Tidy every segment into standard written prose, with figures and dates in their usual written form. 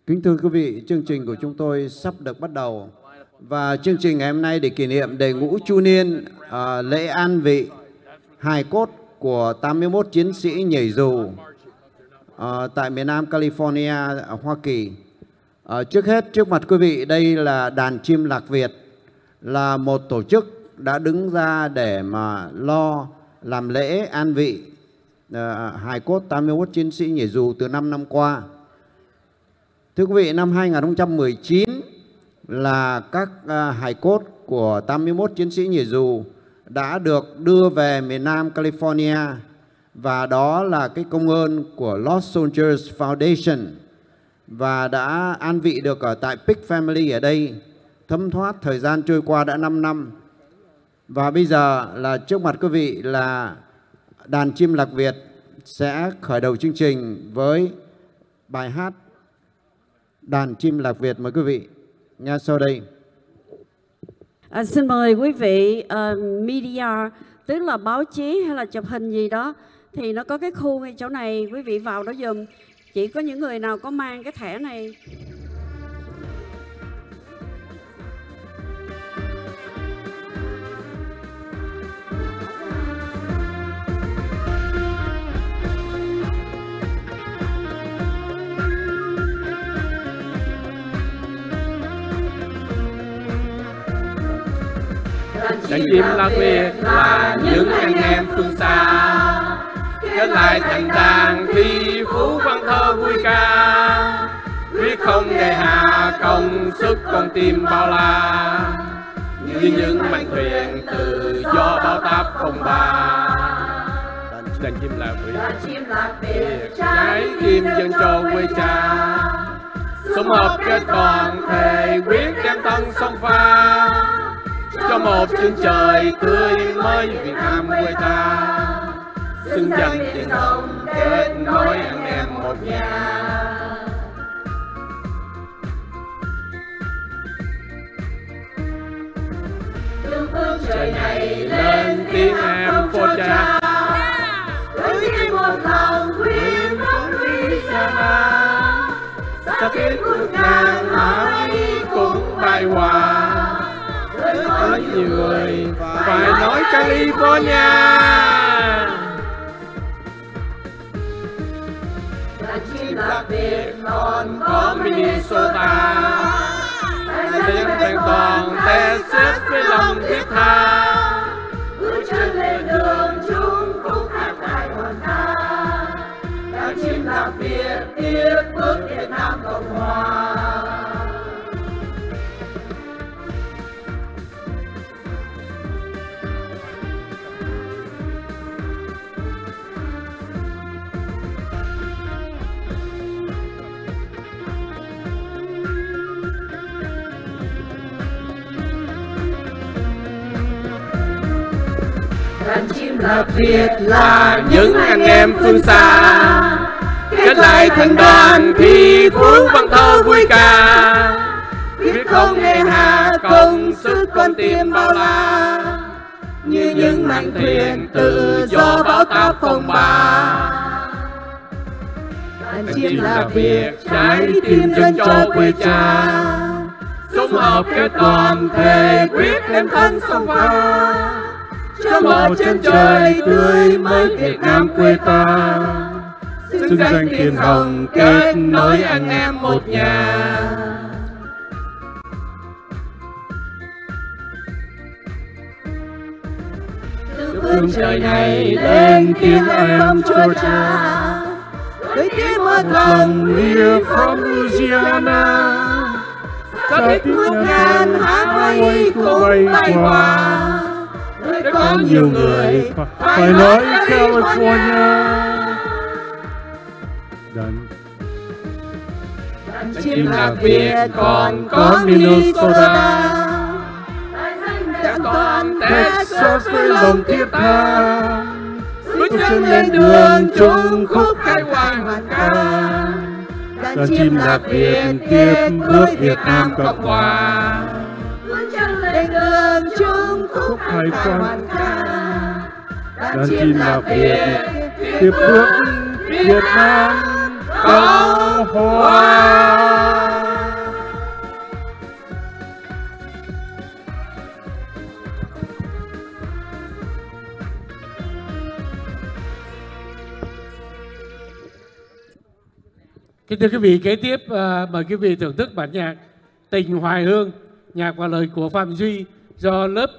Kính thưa quý vị, chương trình của chúng tôi sắp được bắt đầu. Và chương trình ngày hôm nay để kỷ niệm đệ ngũ chu niên lễ an vị hài cốt của 81 chiến sĩ nhảy dù tại miền Nam California, Hoa Kỳ. Trước hết, trước mặt quý vị, đây là Đàn Chim Lạc Việt, là một tổ chức đã đứng ra để mà lo làm lễ an vị hài cốt 81 chiến sĩ nhảy dù từ 5 năm qua. Thưa quý vị, năm 2019 là các hài cốt của 81 chiến sĩ nhảy dù đã được đưa về miền Nam California, và đó là cái công ơn của Lost Soldiers Foundation, và đã an vị được ở tại Big Family ở đây. Thấm thoát thời gian trôi qua đã 5 năm. Và bây giờ là trước mặt quý vị là Đàn Chim Lạc Việt sẽ khởi đầu chương trình với bài hát Đàn Chim Lạc Việt. Mời quý vị nghe sau đây. Xin mời quý vị media, tức là báo chí hay là chụp hình gì đó, thì nó có cái khu ngay chỗ này, quý vị vào đó giùm. Chỉ có những người nào có mang cái thẻ này. Đàn chim lạc Việt là những anh em phương xa, kết lại thành đàn thi phú văn thơ vui ca, quyết không nề hà công sức con tim bao la, như những mảnh thuyền tự do bao táp phong ba. Đàn chim lạc Việt, trái tim dâng cho quê cha, sống hợp kết toàn thề quyết đem thân sông pha, cho một chân trời tươi mới Việt Nam quê ta, xứng danh tiền hồng kết nối anh em một nhà. Từ phương trời này lên tiếng em phô cha, với tiếng một lòng quyết không Louisiana, sa tiếng của ngàn hải cũng bay hòa. Có nhiều người phải nói California. Đàn chim lạc Việt còn có Minnesota, tiếng vang toàn Texas với lòng thiết tha, bước chân lên đường chung phúc hát bài hoàn ca. Đàn chim lạc Việt tiếp bước Việt Nam Cộng Hòa. Đàn chim lạc Việt là những anh em phương xa, kết lại thành đoàn thi phú văn thơ vui ca, quyết không nề hà công sức con tim bao la, như những mảnh thuyền tự do bão táp phong ba. Đàn chim lạc Việt, trái tim dâng cho quê cha, sống hợp kết toàn thề quyết đem thân sông pha, cho một chân trời tươi mới Việt Nam quê ta, xứng danh tiền hồng kết nối anh em một nhà. Từ phương trời này lên tiếng em cho cha, với tiếng một lòng we're from Louisiana, sa thích ngút ngàn hải cũng bay qua. Có nhiều người phải nói California. Đàn chim lạc Việt còn có Minnesota, đã toàn Texas với lòng thiết tha, bước chân lên đường chung khúc khai hoang hoàn ca. Đàn chim lạc Việt tiếp bước Việt Nam Cộng Hòa, bước chân lên đường chung khúc khai hoang ca. Đàn chim lạc Việt tiếp bước Việt Nam Cộng Hòa. Kính thưa quý vị, kế tiếp mời quý vị thưởng thức bản nhạc Tình Hoài Hương, nhạc và lời của Phạm Duy do lớp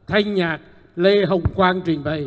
thanh nhạc Lê Hồng Quang trình bày.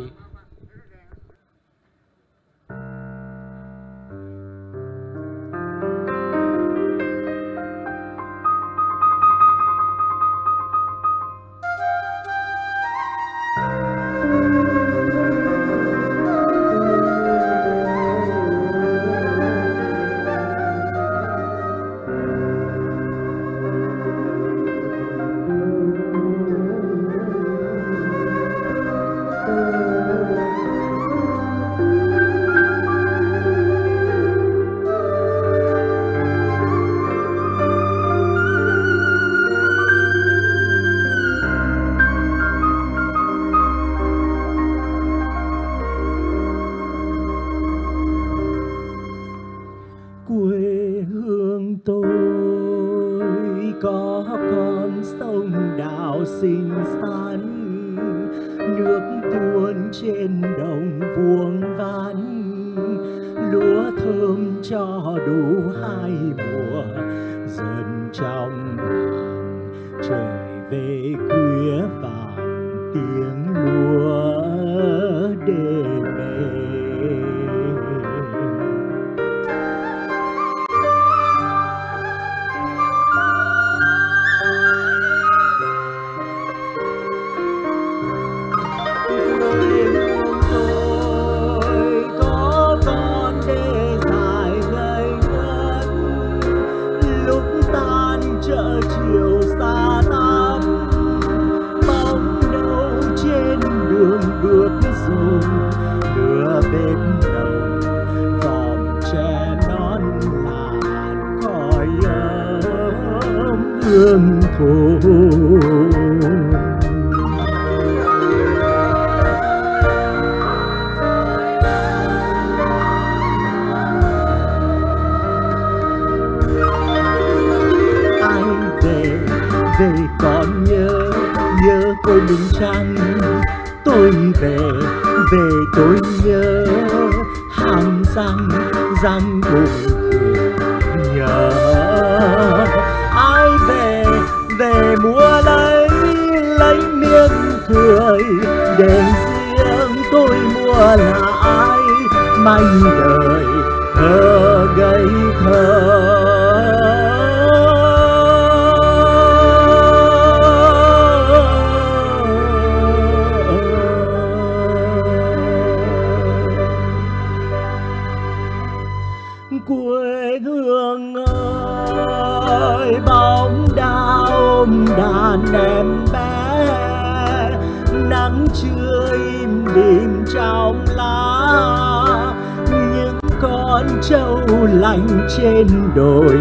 trên đồi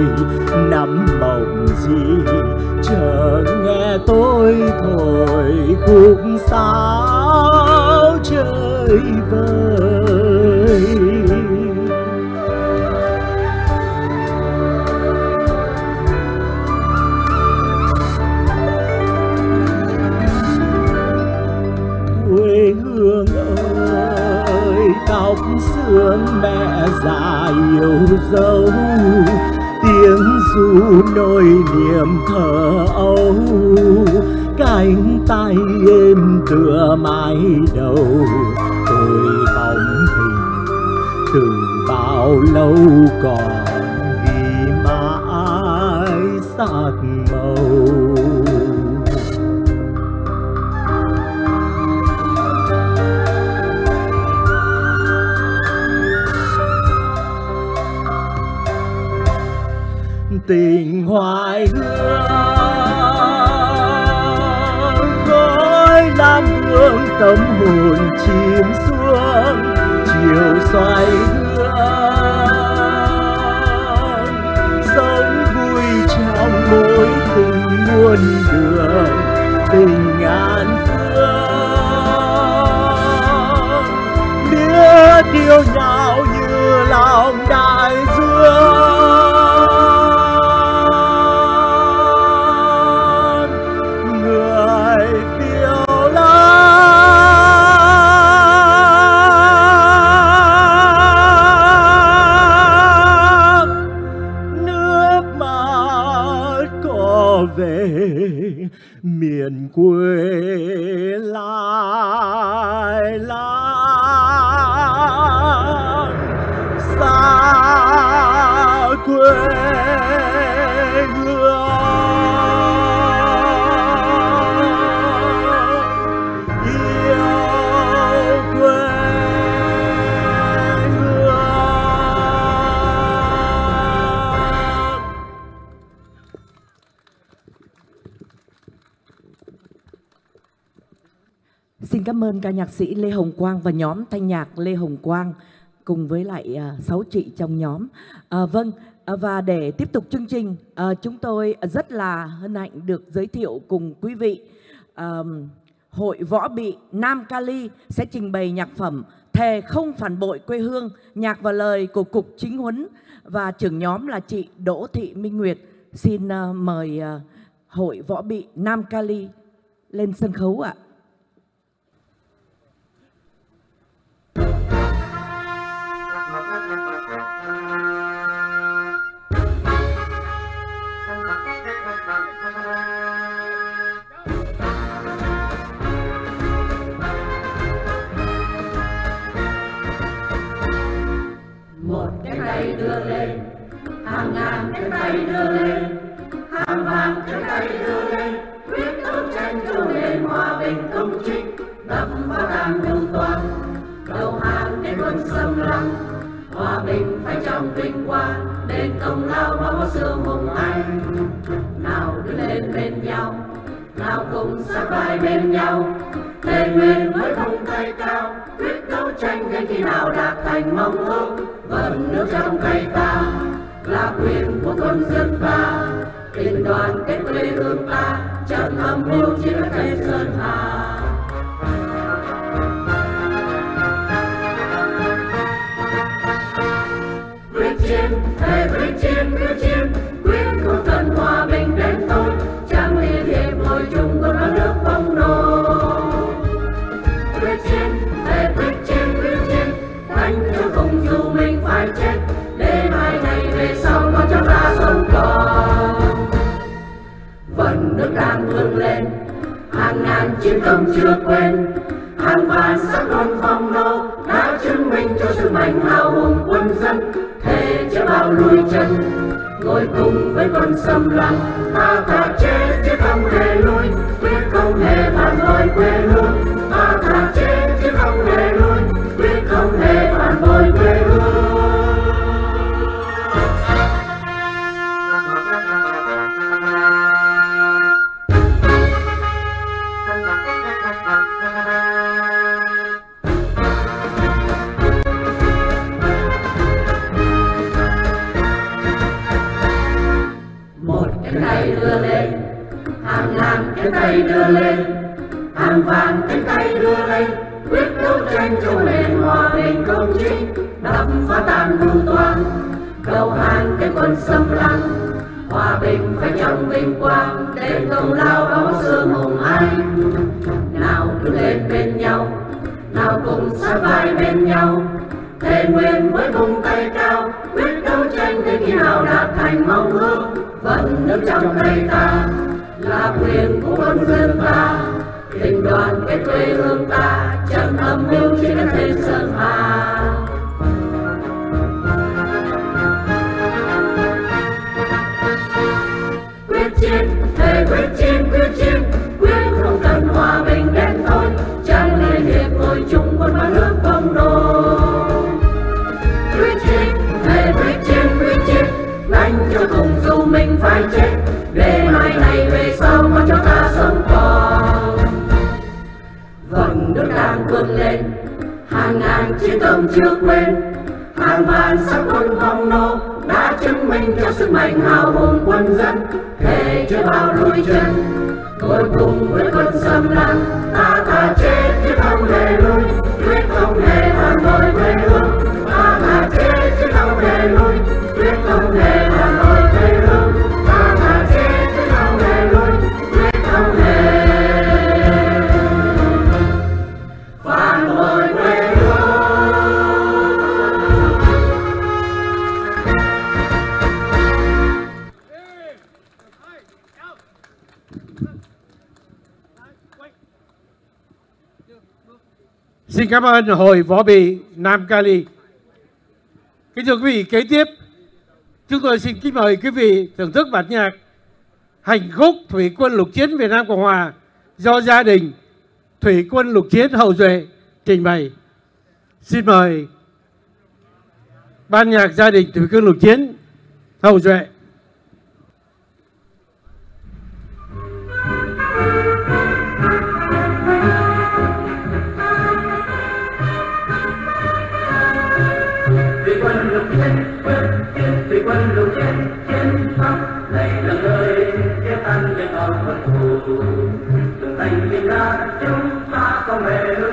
nắm mộng gì chờ nghe tôi thổi khúc sáo chơi vơi. Quê hương ơi, tóc sương mẹ già yêu dấu, tiếng ru nỗi niềm thở âu, cánh tay êm tựa mái đầu. Tôi bóng hình từ bao lâu còn ghi mãi sắc màu. Tình hoài hương khói lam hương tâm hồn chìm xuống chiều xoay hương, sống vui trong mối tình muôn đường, tình ngàn phương biết yêu nhau như lòng đại dương. quê lại làng xa quê hương, yêu quê hương. Xin cảm ơn ca nhạc sĩ Lê Hồng Quang và nhóm thanh nhạc Lê Hồng Quang cùng với lại 6 chị trong nhóm. Và để tiếp tục chương trình, chúng tôi rất là hân hạnh được giới thiệu cùng quý vị Hội Võ Bị Nam Cali sẽ trình bày nhạc phẩm Thề Không Phản Bội Quê Hương, nhạc và lời của Cục Chính huấn và trưởng nhóm là chị Đỗ Thị Minh Nguyệt. Xin mời Hội Võ Bị Nam Cali lên sân khấu ạ. Một cái tay đưa lên, hàng ngàn cái tay đưa lên, hàng vạn cái tay đưa lên, quyết đấu tranh cho nền hòa bình công chính, đập phá tan mưu toan, đầu hàng đến quân xâm lăng, hòa bình phải trong vinh quang, đền công lao bao xương hùng anh. Nào đứng lên bên nhau, nào cùng sát vai bên nhau, thề nguyện với vùng tay cao, quyết đấu tranh đến khi nào đạt thành mong ước. Vận nước trong tay ta là quyền của quân dân ta, tình đoàn kết quê hương ta, trận âm mưu chiến cây sơn hà. Quyết chiến, thề quyết chiến, quyết không cần hòa bình đến tôi, chẳng liên hiệp hội chung quân đất nước phong nô. Quyết chiến, thề quyết chiến, đánh cho cùng dù mình phải chết, để mai này về sau con cháu ta sống còn. Vận nước đang vươn lên, hàng ngàn chiến công chưa quên, hàng vạn sắc quân phong nô đã chứng minh cho sự mạnh hào hùng quân dân. Thề chưa bao lùi chân, ngồi cùng với quân xâm lăng, ta thà chết chứ không hề lui, quyết không hề phản bội quê hương. Ta thà chết chứ không hề lui, quyết không hề phản bội quê hương. Một cái tay đưa lên, hàng ngàn cái tay đưa lên, hàng vạn cái tay đưa lên, quyết đấu tranh cho nền hòa bình công chính, đập phá tan mưu toan, đầu hàng cái quân xâm lăng, hòa bình phải trong vinh quang, đền công lao bao xương hùng anh. Nào đứng lên bên nhau, nào cùng sát vai bên nhau, thề nguyện với vùng tay cao, quyết đấu tranh đến khi nào đạt thành mong ước. Vận nước trong tay ta là quyền của quân dân ta, tình đoàn kết quê hương ta, trận âm mưu trên đất thế sơn hà. Quyết chiến, thề quyết chiến, quyết không cần hòa bình đến thôi, chẳng liên hiệp hội chung quân ba nước phong nô. Quyết chiến, thề quyết chiến, đánh cho cùng dù mình phải chết, để mai này về sau con cháu ta sống còn. Vận nước đang vươn lên, hàng ngàn chiến công chưa quên, hàng vạn sắc quân phong nô đã chứng minh cho sức mạnh hào hùng quân dân. Thề chưa bao lùi chân, ngồi cùng với quân xâm lăng, ta thà chết chứ không hề lui, quyết không hề phản bội quê hương. Ta thà chết chứ không hề lui, quyết không hề phản bội quê hương. Ta thà chết chứ không hề lui, quyết không hề phản bội quê hương. Xin cảm ơn Hội Võ Bị Nam Cali. Kính thưa quý vị, kế tiếp chúng tôi xin kính mời quý vị thưởng thức bản nhạc Hành khúc Thủy quân lục chiến Việt Nam Cộng Hòa do gia đình Thủy quân lục chiến Hậu Duệ trình bày. Xin mời ban nhạc gia đình Thủy quân lục chiến Hậu Duệ. Thủy quân lục chiến chiến thắng này là nơi chia tan những ông quân thù từng thành viên ra chúng ta có về lối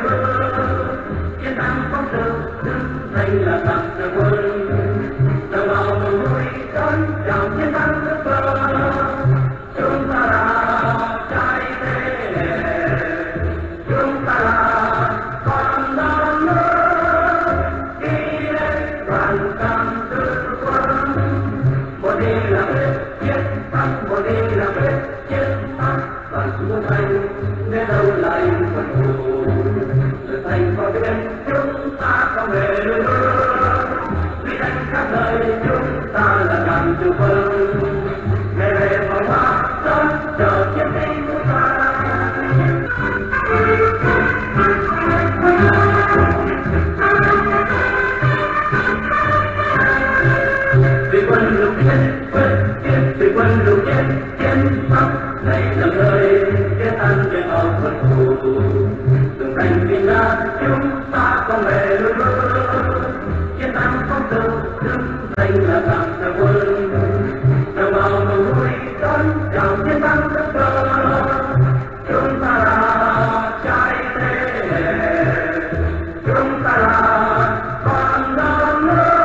chiến thắng phong trào đứng thành là tặng cho quân đồng bào mừng vui đón chào chiến thắng nước vỡ chúng ta là trai thế chúng ta là con non nước đi lên đoàn cam một đi là biết chiến thắng và chúng thành nghe đâu lại quân thù rồi thành có biết chúng ta có về lối vì đánh khắp nơi chúng ta là ngàn chư quân ngày về vào hoa đón chờ chiến binh của ta. Thủy quân lục chiến thủy quân lục chiến chiến thắng này là nơi chia tan những ông quân thù từng thành viên ra chúng ta có về lối chiến thắng phong trào đứng thành là tặng cho quân đồng bào mừng vui đón chào chiến thắng đất vỡ chúng ta là trai thế chúng ta là con non nước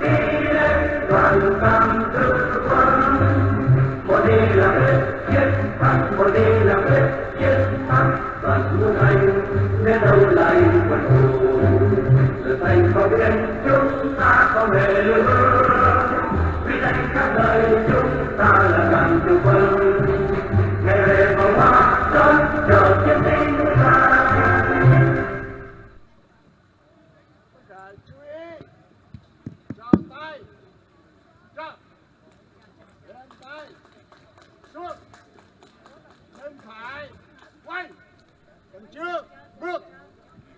đi lên đoàn cam tư quân một đi là biết chiến thắng một đi là biết chiến thắng và chúng thành nghe đâu lại quân thù rồi thành có biết chúng ta có về lối vì đánh khắp nơi chúng ta là ngàn chư quân ngày về vào hoa đón chờ chiến binh của ta.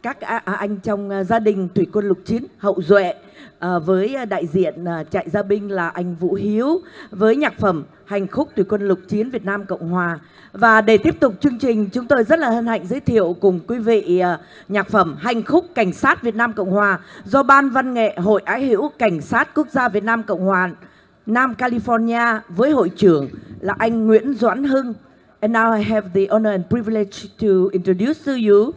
Các anh trong gia đình Thủy quân lục chiến Hậu Duệ với đại diện trại gia binh là anh Vũ Hiếu với nhạc phẩm Hành khúc Thủy quân lục chiến Việt Nam Cộng Hòa. Và để tiếp tục chương trình, chúng tôi rất là hân hạnh giới thiệu cùng quý vị nhạc phẩm Hành khúc Cảnh sát Việt Nam Cộng Hòa do Ban Văn nghệ Hội Ái hữu Cảnh sát Quốc gia Việt Nam Cộng Hòa Nam California với hội trưởng là anh Nguyễn Doãn Hưng. And now I have the honor and privilege to introduce to you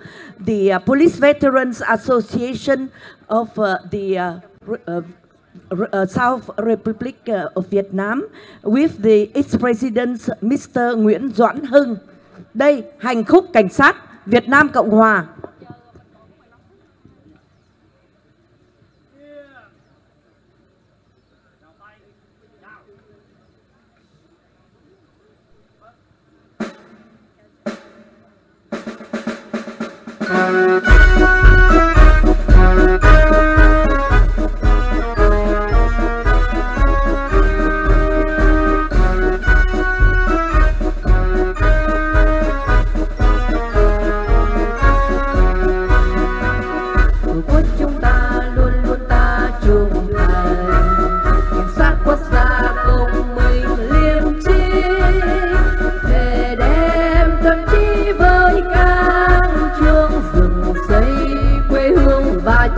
the Police Veterans Association of the South Republic of Vietnam with its president Mr. Nguyễn Doãn Hưng. Đây, Hành khúc Cảnh sát Việt Nam Cộng Hòa.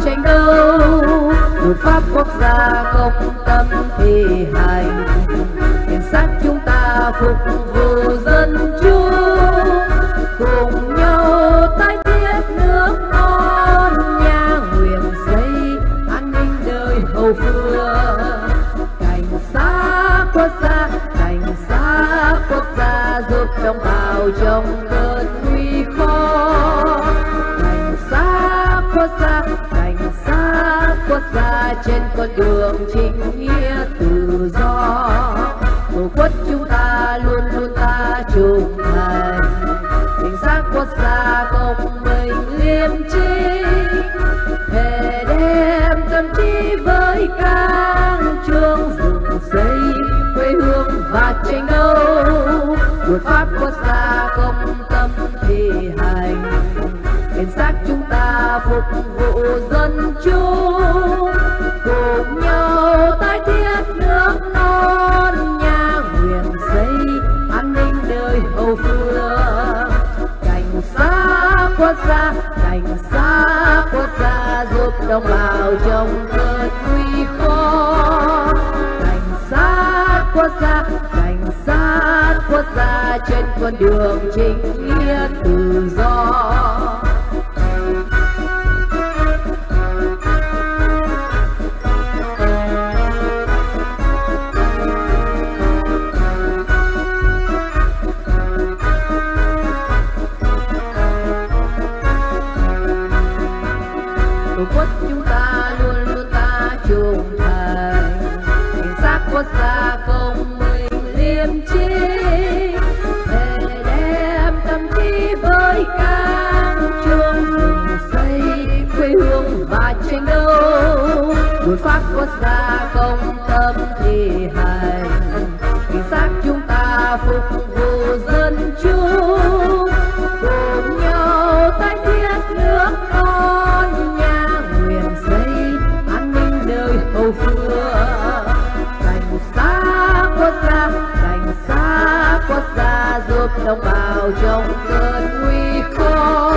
Tranh đấu luật pháp quốc gia công tâm thi hành cảnh sát chúng ta phục vụ dân chúng cùng nhau tái thiết nước non nhà nguyện xây an ninh đời hậu phương. Cảnh sát quốc gia giúp đồng bào trong cơn nguy khó. Cảnh sát quốc gia trên con đường chính nghĩa tự do. Tổ quốc chúng ta luôn luôn ta trung thành. Cảnh sát quốc gia công minh liêm chính. và tranh đấu. Luật pháp quốc gia công tâm thi hành, hiến xác chúng ta phục vụ dân chúng, cùng nhau tái thiết nước non nhà nguyện xây an ninh đời hậu phương. Cảnh sát quốc gia, cảnh sát quốc gia giúp đồng bào trong cơn nguy khó. Cảnh sát quốc gia, cảnh sát quốc gia trên con đường chính nghĩa tự do. Tổ quốc chúng ta luôn luôn ta trung thành, cảnh sát quốc gia công minh liêm chính, để đem tâm trí với các chuông rừng xây quê hương và tranh đấu. Luật pháp quốc gia công tâm thi hành, cảnh sát chúng ta phục vụ dân chúng, cùng nhau tái thiết nước non nhà nguyện xây an ninh đời hậu phương. Cảnh sát quốc gia, cảnh sát quốc gia giúp đồng bào trong cơn nguy khó.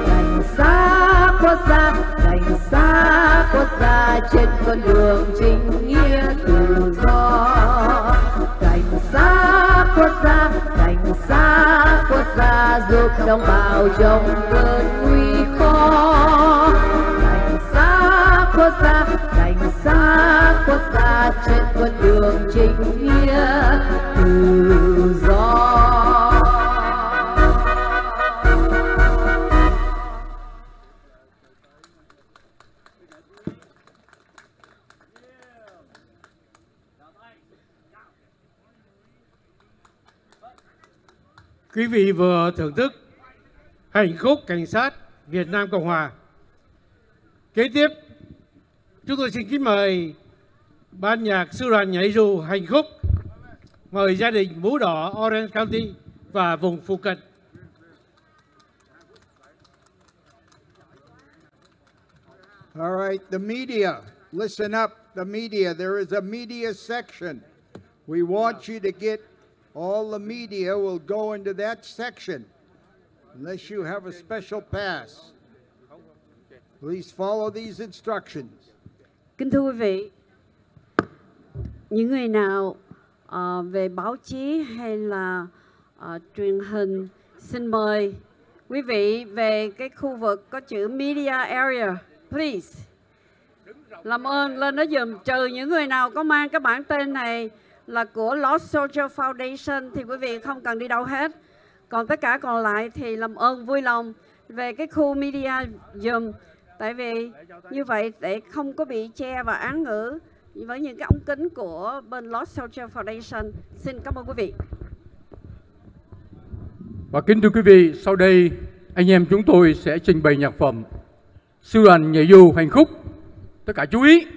Cảnh sát quốc gia, cảnh sát quốc gia trên con đường chính nghĩa tự do. Cảnh sát quốc gia, cảnh sát quốc gia giúp đồng bào trong cơn nguy khó. Cảnh sát quốc gia, cảnh sát quốc gia trên con đường chính nghĩa tự do. Quý vị vừa thưởng thức hành khúc cảnh sát Việt Nam Cộng Hòa. Kế tiếp, chúng tôi xin kính mời ban nhạc sư đoàn nhảy dù hành khúc, mời gia đình mũ đỏ Orange County và vùng phụ cận. All right, the media, listen up. The media, there is a media section. We want you to get all the media will go into that section unless you have a special pass. Please follow these instructions. Kính thưa quý vị, những người nào về báo chí hay là truyền hình, xin mời quý vị về cái khu vực có chữ Media Area, please. Làm ơn lên đó giùm, trừ những người nào có mang cái bảng tên này là của Lost Soldier Foundation thì quý vị không cần đi đâu hết. Còn tất cả còn lại thì làm ơn vui lòng về cái khu media giùm. Tại vì như vậy để không có bị che và án ngữ với những cái ống kính của bên Lost Soldier Foundation. Xin cảm ơn quý vị. Và kính thưa quý vị, sau đây anh em chúng tôi sẽ trình bày nhạc phẩm Sư đoàn nhảy dù hành khúc. Tất cả chú ý.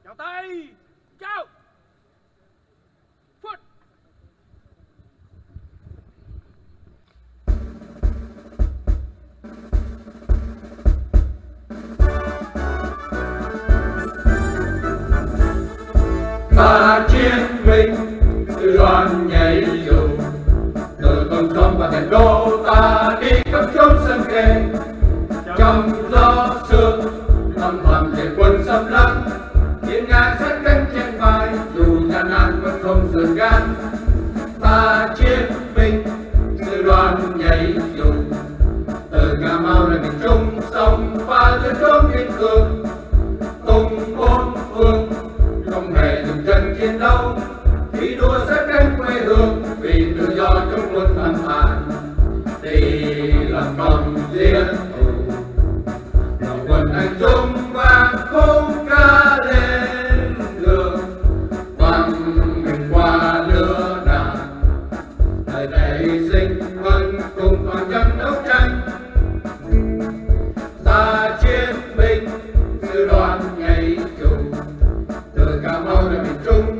Chào tay. Chào. Phút. Ta chiến binh sư đoàn nhảy dù, từ con sông và thành đô ta đi khắp chốn sân kề. Trong gió sương âm thầm để quân xâm lăng, hiên ngang sát cánh trên vai, dù gian nan vẫn không dừng gan. Ta chiến binh sư đoàn nhảy dù, từ Cà Mau lên miền Trung sông pha giữa chốn biên cương. Tung bốn phương không hề dừng chân chiến đấu, thi đua sát cánh quê hương vì tự do trong quân âm tàn. Đi làm công diễn thù, lòng quân anh dũng vang khúc ca lên đường, bằng mình qua lửa đạn đời để hy sinh vẫn cùng toàn dân đấu tranh. Ta chiến binh sư đoàn nhảy dù, từ Cà Mau đến miền Trung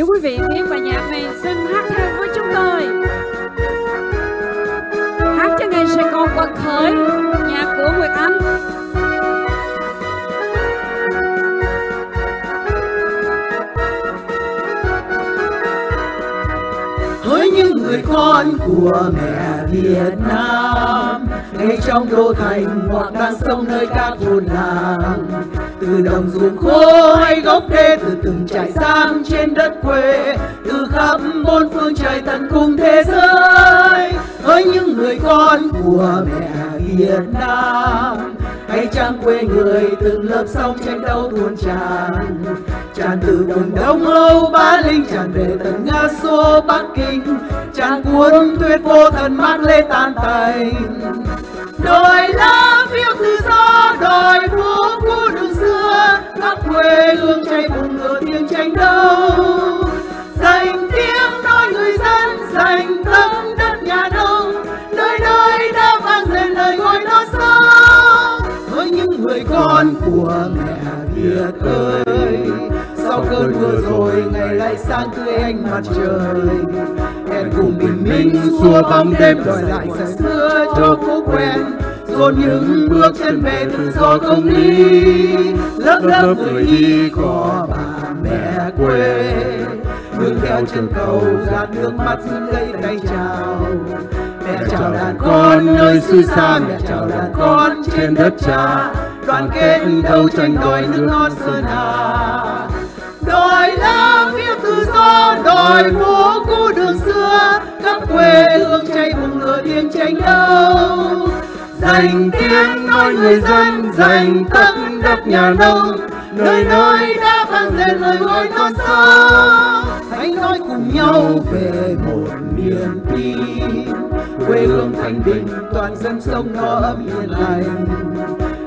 Nếu quý vị biết bài nhạc này, xin hát theo với chúng tôi. Hát cho ngày Sài Gòn quật khởi, nhạc của Nguyệt Anh. Hỡi những người con của mẹ Việt Nam, ngay trong đô thành hoặc đang sống nơi các thôn làng, từ đồng ruộng khô hay gốc đê, từ từng trại giam trên đất quê, từ khắp bốn phương trời tận cùng thế giới. Hỡi những người con của mẹ Việt Nam, hãy trang quê người từng lớp sông tranh đấu tuôn tràn, tràn từ vùng Đông Âu Bá Linh, tràn về tận Nga Xô Bắc Kinh, tràn cuốn tuyết vô thần mát lê tan tành. Đòi lá phiếu tự do, đòi phố cũ đường xưa, khắp quê hương cháy bùng lửa tiếng tranh đấu. Dành tiếng nói người dân, dành tâm đất nhà nông, nơi nơi đã vang dền lời gọi non sông. Với những người con của mẹ Việt ơi, sau cơn mưa rồi ngày lại sáng tươi ánh mặt trời, hẹn cùng bình minh xua bóng đêm, đòi lại giải xưa cho phố quen, dồn những bước chân về tự do công lý. Lớp lớp người đi có bà mẹ quê, nương theo chân cầu gạt nước mắt xin lấy tay chào. Mẹ chào đàn con nơi xứ xa, mẹ chào đàn con trên đất cha, đoàn kết đấu tranh đòi nước non Sơn Hà. Đòi lá phiếu tự do, đòi phố cũ đường xưa, khắp quê hương cháy bùng lửa tiếng tranh đấu. Dành tiếng nói người dân, dành tất đất nhà nông, nơi nơi đã vang dền lời gọi non sông. Hãy nói cùng nhau về một niềm tin, quê hương thành bình, toàn dân sống no ấm yên lành.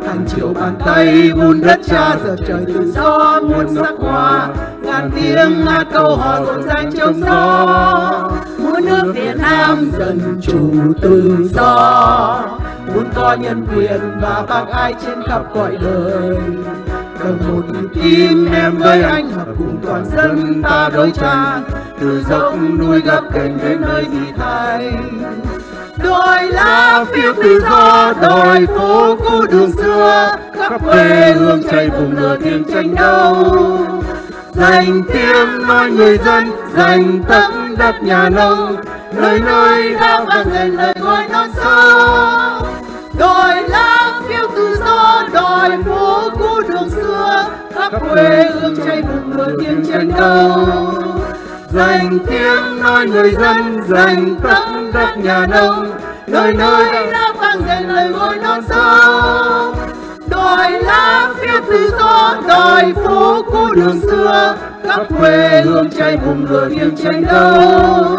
Hàng triệu bàn tay vun đất cha, giờ trời tự do muôn sắc hoa, ngàn tiếng hát câu hò rộn ràng trong gió. Muốn nước Việt Nam dân chủ tự do, muốn có nhân quyền và bác ai trên khắp cõi đời. Đồng một nhịp tim em với anh, hợp cùng toàn dân ta đấu tranh, từ dốc núi gập ghềnh đến nơi thị thành. Đòi lá phiếu tự do, đòi phố cũ đường xưa, khắp quê hương cháy bùng lửa tiếng tranh đấu. Dành tiếng nói người dân, dành tất đất nhà nông, nơi nơi đã vang dền lời gọi non sông. Đòi lá phiếu tự do, đòi phố cũ đường xưa, khắp quê hương cháy bùng lửa tiếng tranh đấu. Dành tiếng nói người dân, dành tất đất nhà nông, nơi nơi đã vang dền lời gọi non sông. Đòi lá phiếu tự do, đòi phố cũ đường xưa, khắp quê hương cháy bùng lửa tiếng tranh đấu.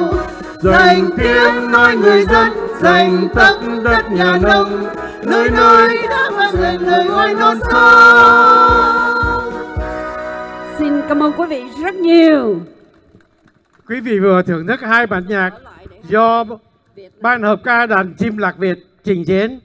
Dành tiếng nói người dân, dành tất đất nhà nông, nơi nơi đã vang dền lời gọi non sông. Xin cảm ơn quý vị rất nhiều. Quý vị vừa thưởng thức hai bản nhạc do Ban hợp ca đàn chim lạc Việt trình diễn.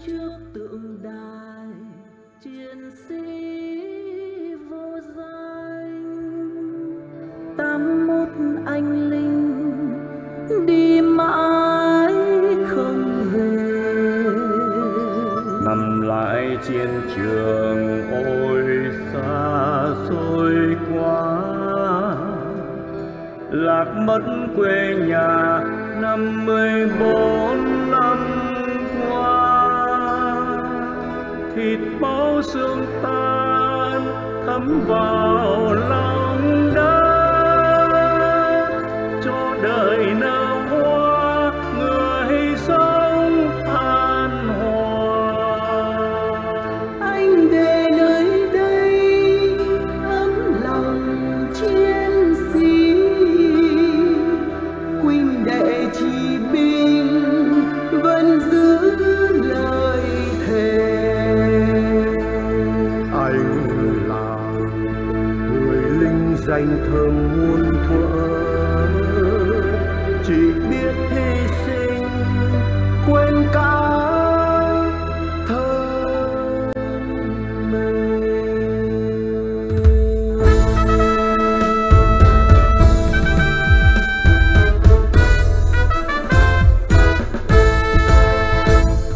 Trước tượng đài chiến sĩ vô danh, 81 anh linh đi mãi không về. Nằm lại chiến trường ôi xa xôi quá, lạc mất quê nhà 54 năm qua. Thịt máu xương tan thấm vào lòng đất, cho đời nở hoa người sống an hòa. Anh về nơi danh thơm muôn thuở, chỉ biết hy sinh quên cả thơ mình.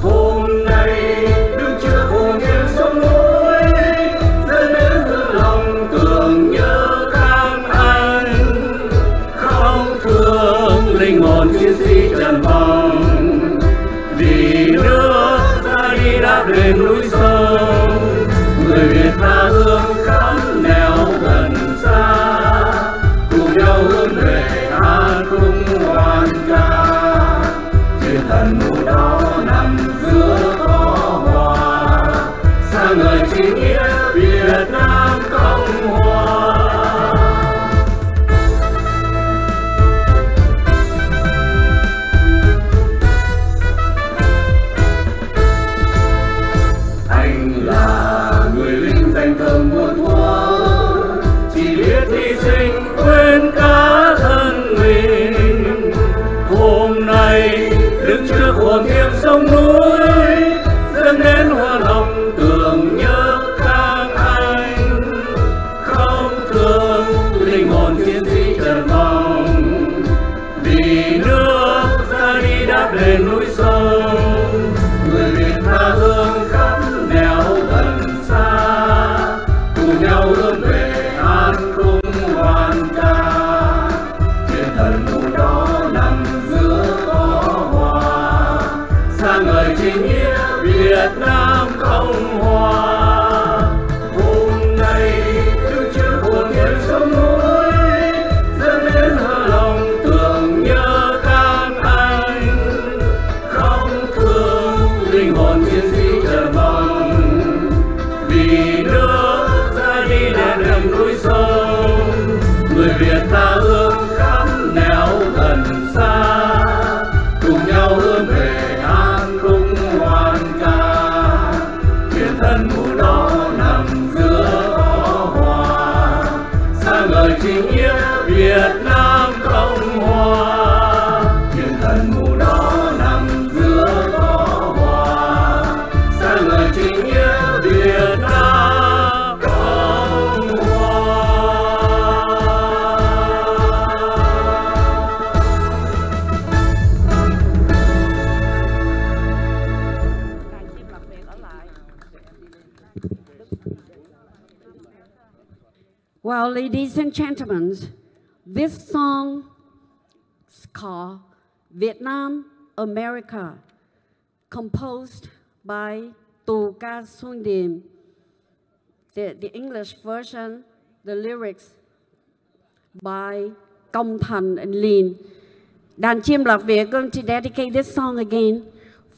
Hôm nay đứng trước hồ nghiêng sông núi, dẫn đến hương lòng tưởng nhớ các anh, không thương linh hồn chiến sĩ trần vong, vì nước ta đi đáp lên núi sông. Người Việt tha hương khắp nẻo gần xa, cùng nhau hướng về hát khúc hoan ca. Thiên thần mù đó nằm giữa cỏ hoa, sáng ngời chính nghĩa Việt Nam Cộng Hòa. Anh là người lính danh thơm muôn thuở, chỉ biết hy sinh quên cả thân mình. Hôm nay đứng trước hồn thiêng sông núi, dâng đến hoa lòng tưởng nhớ các anh, không thương linh hồn chiến sĩ trần vong, vì nước ra đi đáp lên núi sông. Người Việt tha hương khắp nẻo gần xa, cùng nhau hướng về hát khúc hoan ca. Thiên thần mù đó nằm giữa cỏ hoa, sáng ngời chính nghĩa Việt Nam Cộng Hòa. Hôm nay đứng trước hồn nghiêng sông núi, dẫn đến hơ lòng tưởng nhớ các anh, không thương linh hồn chiến sĩ trần vong, vì nước ra đi đèn đầm núi sông. Người Việt ta hương khắp nẻo gần xa, cùng nhau hướng về hát khúc hoan ca. Thiên thần mù đó nằm giữa cỏ hoa, sáng ngời chính nghĩa Việt Nam Cộng Hòa. Thiên thần mù đó nằm giữa cỏ hoa, sáng ngời chính nghĩa Việt Nam Cộng Hòa. Well, ladies and gentlemen, this song is called Vietnam America, composed by Tu Ca Xuân Điềm. The English version, the lyrics by Công Thành and Lin. Đàn chiêm lạc Việt going to dedicate this song again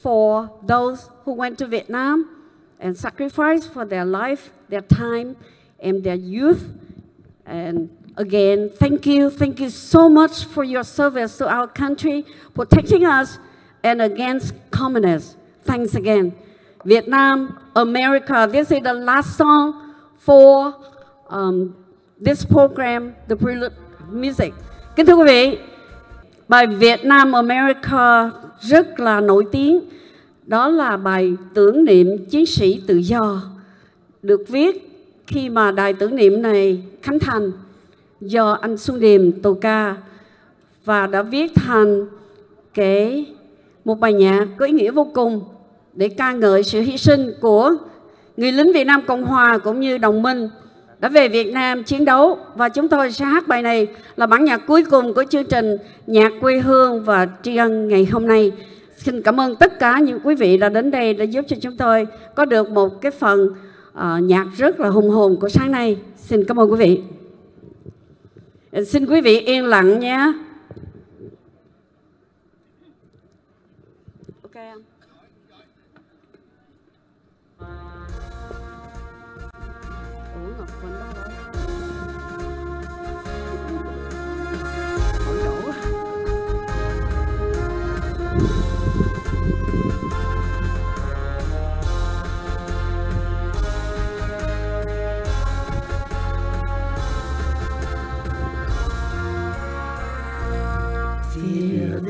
for those who went to Vietnam and sacrificed for their life, their time, and their youth. And again, thank you so much for your service to our country, protecting us and against communists. Thanks again. Vietnam, America, this is the last song for this program, the prelude music. Kính thưa quý vị, bài Vietnam America rất là nổi tiếng. Đó là bài tưởng niệm chiến sĩ tự do, được viết khi mà đài tưởng niệm này khánh thành do anh Xuân Điềm Tù Ca, và đã viết thành một bài nhạc có ý nghĩa vô cùng để ca ngợi sự hy sinh của người lính Việt Nam Cộng Hòa cũng như đồng minh đã về Việt Nam chiến đấu. Và chúng tôi sẽ hát bài này là bản nhạc cuối cùng của chương trình Nhạc Quê Hương và Tri Ân ngày hôm nay. Xin cảm ơn tất cả những quý vị đã đến đây để giúp cho chúng tôi có được một cái phần nhạc rất là hùng hồn của sáng nay. Xin cảm ơn quý vị. Xin quý vị yên lặng nhé. Ok không? Ủa Ngọc Quỳnh đâu rồi?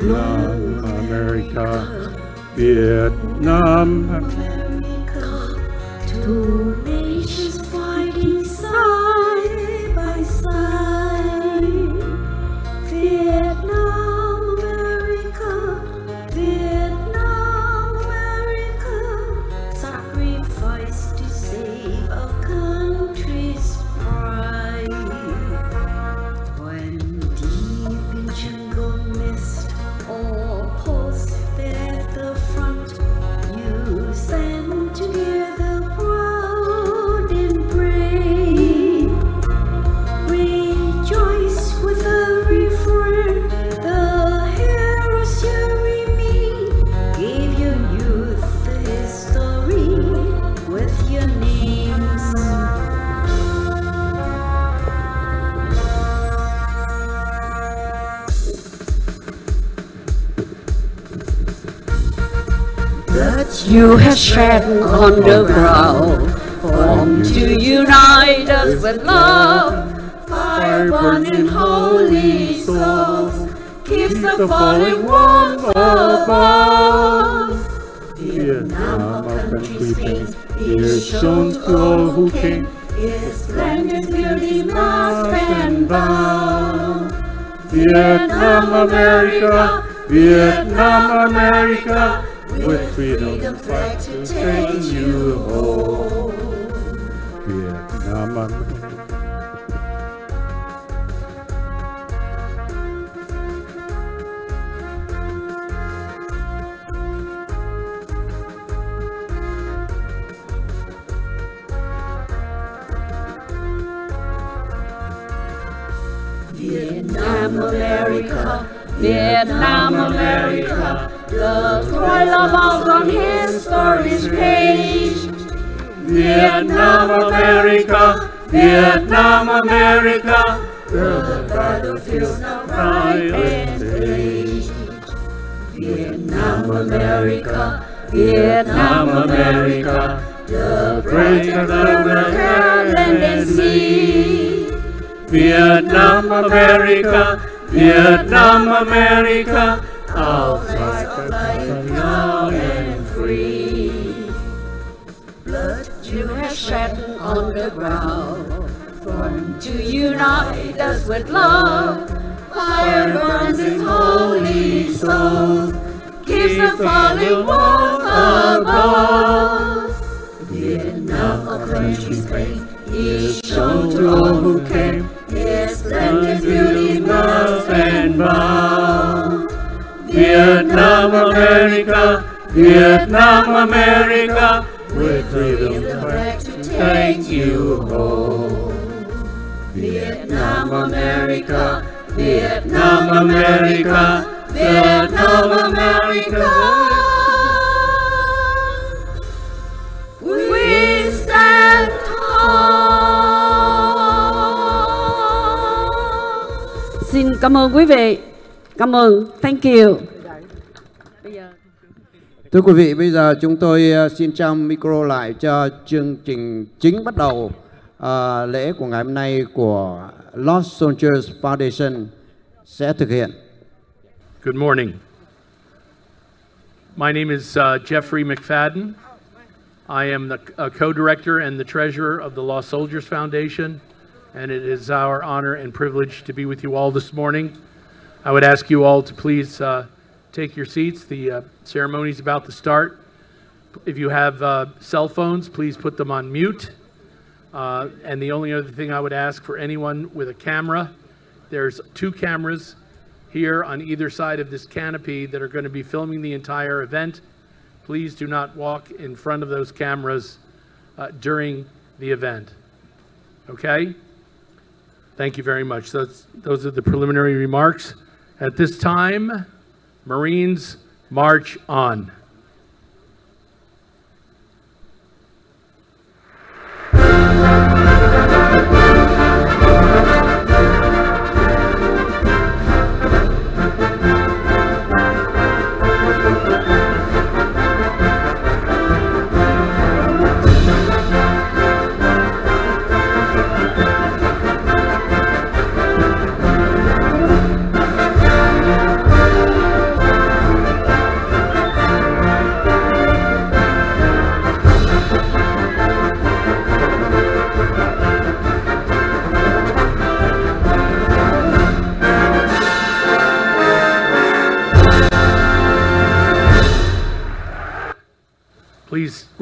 Nam America, Việt Nam. Two nations fighting side by side. Vietnam, America, Vietnam, America, sacrifice to save our country's pride. When deep in jungle mist or post at the front, you stand together proud and brave. Rejoice with a refrain, the heroes you remain. Give your youth the history with your names. That you have shed on the ground, formed to unite us with love. Fire burning holy souls, keeps the falling warm above. Vietnam, our country's fame, is shown to all who came. Its splendid beauty must and bound. Vietnam, America, Vietnam, America, with freedom flag to take you home. Vietnam, America. Vietnam, America, Vietnam, America, the twilight falls on history's page. Vietnam, America, Vietnam, America, the battlefields now bright and age. Vietnam, America, Vietnam, America, the break of the land and sea. Vietnam, America, Vietnam, America, our flags are flying proud and free. Blood you have shed on the ground, formed to unite us with love. Fire burns in holy souls, keeps the falling walls above. Vietnam, our country's fame, is shown to all who came. Its splendid beauty must and bound. Vietnam, America, Vietnam, America, with freedom flag to take you home. Vietnam, America, Vietnam, America, Vietnam, America. We stand tall. Xin cảm ơn quý vị. Cảm ơn. Thank you. Thưa quý vị, bây giờ chúng tôi xin trao micro lại cho chương trình chính bắt đầu lễ của ngày hôm nay của Lost Soldiers Foundation sẽ thực hiện. Good morning. My name is Jeffrey McFadden. I am the co-director and the treasurer of the Lost Soldiers Foundation, and it is our honor and privilege to be with you all this morning. I would ask you all to please take your seats. The ceremony is about to start. If you have cell phones, please put them on mute. And the only other thing I would ask for anyone with a camera, there's 2 cameras here on either side of this canopy that are going to be filming the entire event. Please do not walk in front of those cameras during the event. Okay? Thank you very much. Those are the preliminary remarks. At this time, Marines, march on.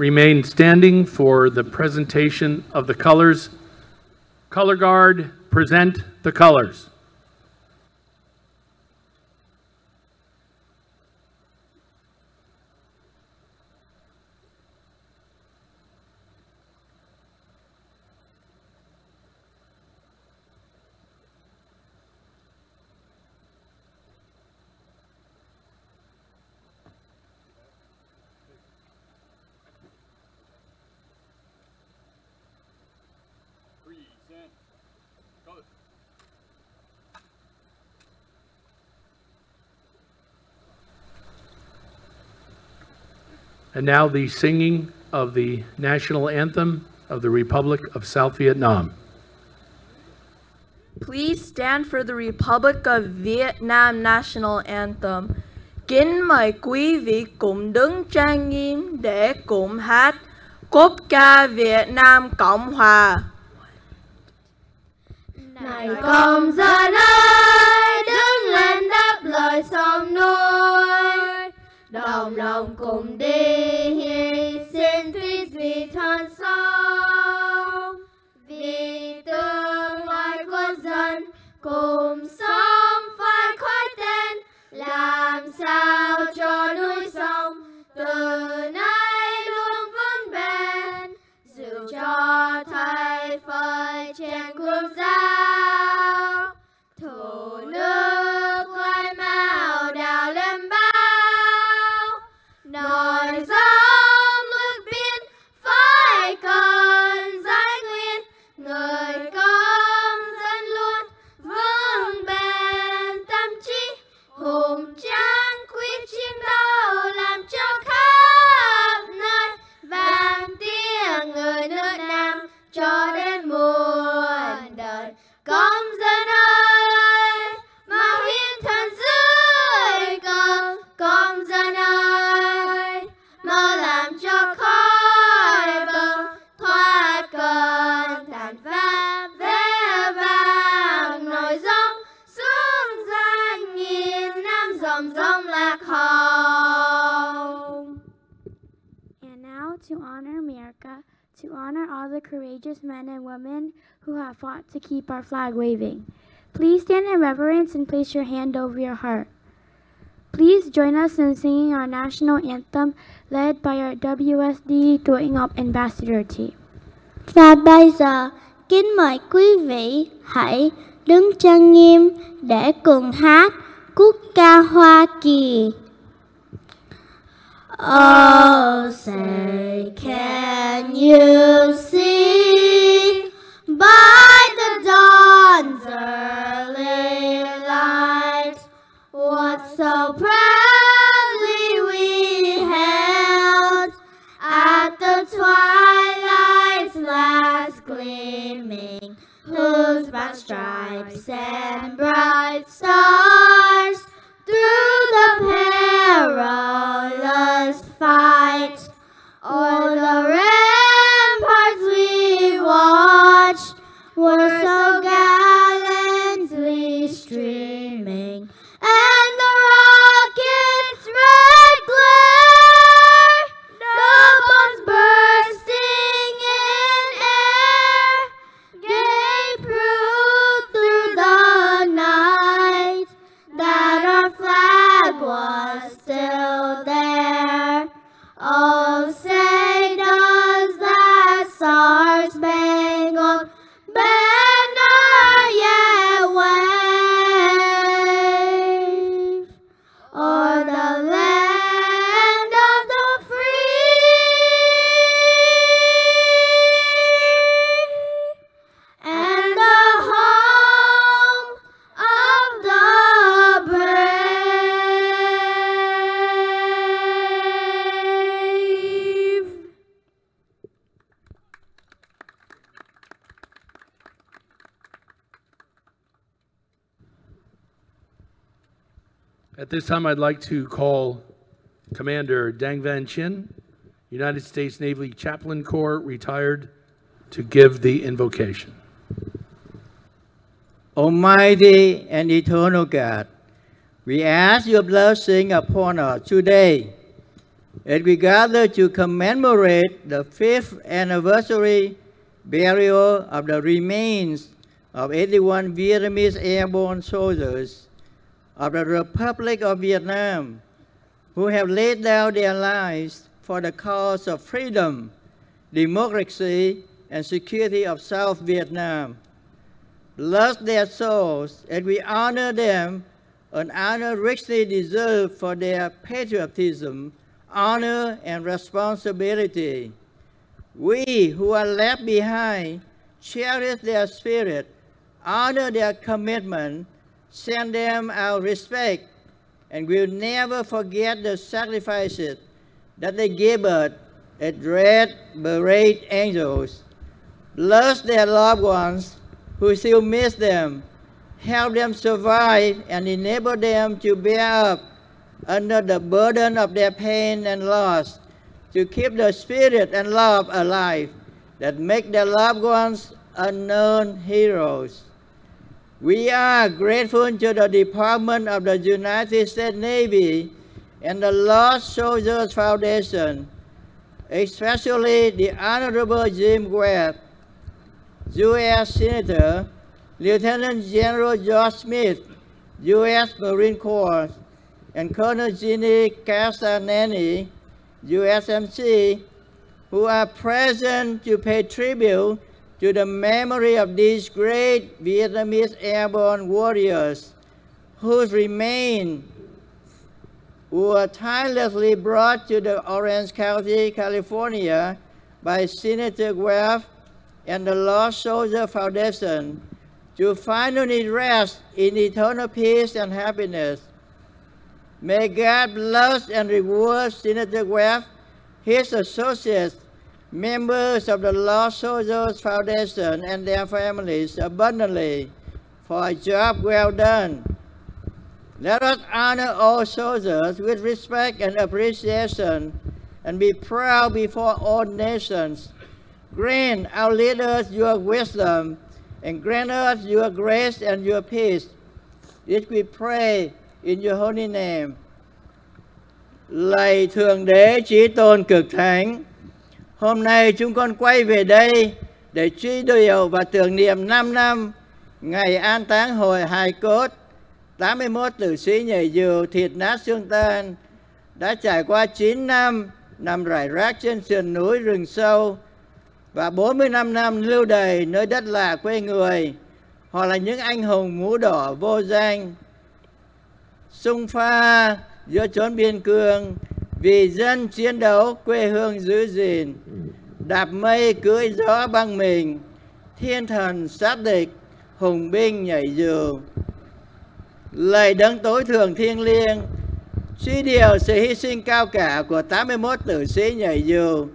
remain standing for the presentation of the colors. Color Guard, present the colors. And now the singing of the national anthem of the Republic of South Vietnam. Please stand for the Republic of Vietnam National Anthem. Kính mời quý vị cùng đứng trang nghiêm để cùng hát Quốc ca Việt Nam Cộng Hòa. Này công dân ơi, đứng lên đáp lời sông núi, đồng lòng cùng đi hy sinh vì thôn sông, vì tương lai quốc dân cùng sống phải khói tên, làm sao cho núi sông từ nay luôn vững bền, dù cho thay phơi trên quốc giáo, thủ nước lai màu đào lên bao, nổi gió nước biên phải cần giải nguyên, người công dân luôn vững bền tâm trí, hùng tráng quyết chiến đấu làm cho khắp nơi vang tiếng người nước Nam cho đến muôn đời. Công dân ơi, mau hiến thân dưới cờ, công dân ơi, mau làm cho khói bờ thoát cơn tàn phá, vẻ vang nổi giông xuống danh nghìn năm dòng dòng lạc hồng. And now to honor America, to honor all the courageous men and women who have fought to keep our flag waving. Please stand in reverence and place your hand over your heart. Please join us in singing our national anthem led by our WSD Growing Up Ambassador team. Và bây giờ, kính mời quý vị hãy đứng trang nghiêm để cùng hát quốc ca Hoa Kỳ. Oh, say, can you see by the dawn's early light what so proudly we held at the twilight's last gleaming, whose broad stripes and bright stars through the perilous fight o'er the ramparts we watched were so gallantly streaming, and the rocket's red glare, the bombs bursting in air, gave proof through the night that our flag was still there. Oh, say does that star-spangled banner yet wave o'er the land of the free and the home of the brave. At this time, I'd like to call Commander Vnch, United States Navy Chaplain Corps, retired, to give the invocation. Almighty and eternal God, we ask your blessing upon us today. as we gather to commemorate the 5th anniversary burial of the remains of 81 Vietnamese airborne soldiers of the Republic of Vietnam who have laid down their lives for the cause of freedom, democracy, and security of South Vietnam. Bless their souls as we honor them, an honor richly deserved for their patriotism, honor, and responsibility. We who are left behind cherish their spirit, honor their commitment, send them our respect, and will never forget the sacrifices that they gave us as red beret angels. Bless their loved ones who still miss them, help them survive, and enable them to bear up under the burden of their pain and loss, to keep the spirit and love alive that make their loved ones unknown heroes. We are grateful to the Department of the United States Navy and the Lost Soldiers Foundation, especially the Honorable Jim Webb, U.S. Senator, Lieutenant General George Smith, U.S. Marine Corps, and Colonel Ginny Castanani, USMC, who are present to pay tribute to the memory of these great Vietnamese airborne warriors whose remains were tirelessly brought to the Orange County, California by Senator Webb and the Lost Soldier Foundation to finally rest in eternal peace and happiness. May God bless and reward Senator Webb, his associates, members of the Lost Soldiers Foundation and their families abundantly for a job well done. Let us honor all soldiers with respect and appreciation and be proud before all nations. Grant our leaders your wisdom and grant us your grace and your peace. This we pray in your holy name. Lạy Thượng Đế Chí Tôn Cực Thánh, hôm nay chúng con quay về đây để truy điệu và tưởng niệm 5 năm ngày an táng hồi hài cốt 81 tử sĩ nhảy dù thịt nát xương tan đã trải qua 9 năm nằm rải rác trên sườn núi rừng sâu và 45 năm lưu đày nơi đất lạ quê người. Họ là những anh hùng mũ đỏ vô danh, xung pha giữa chốn biên cương, vì dân chiến đấu quê hương giữ gìn, đạp mây cưỡi gió băng mình, thiên thần sát địch, hùng binh nhảy dù. Lạy Đấng tối thượng thiêng liêng, suy điều sự hy sinh cao cả của 81 tử sĩ nhảy dù,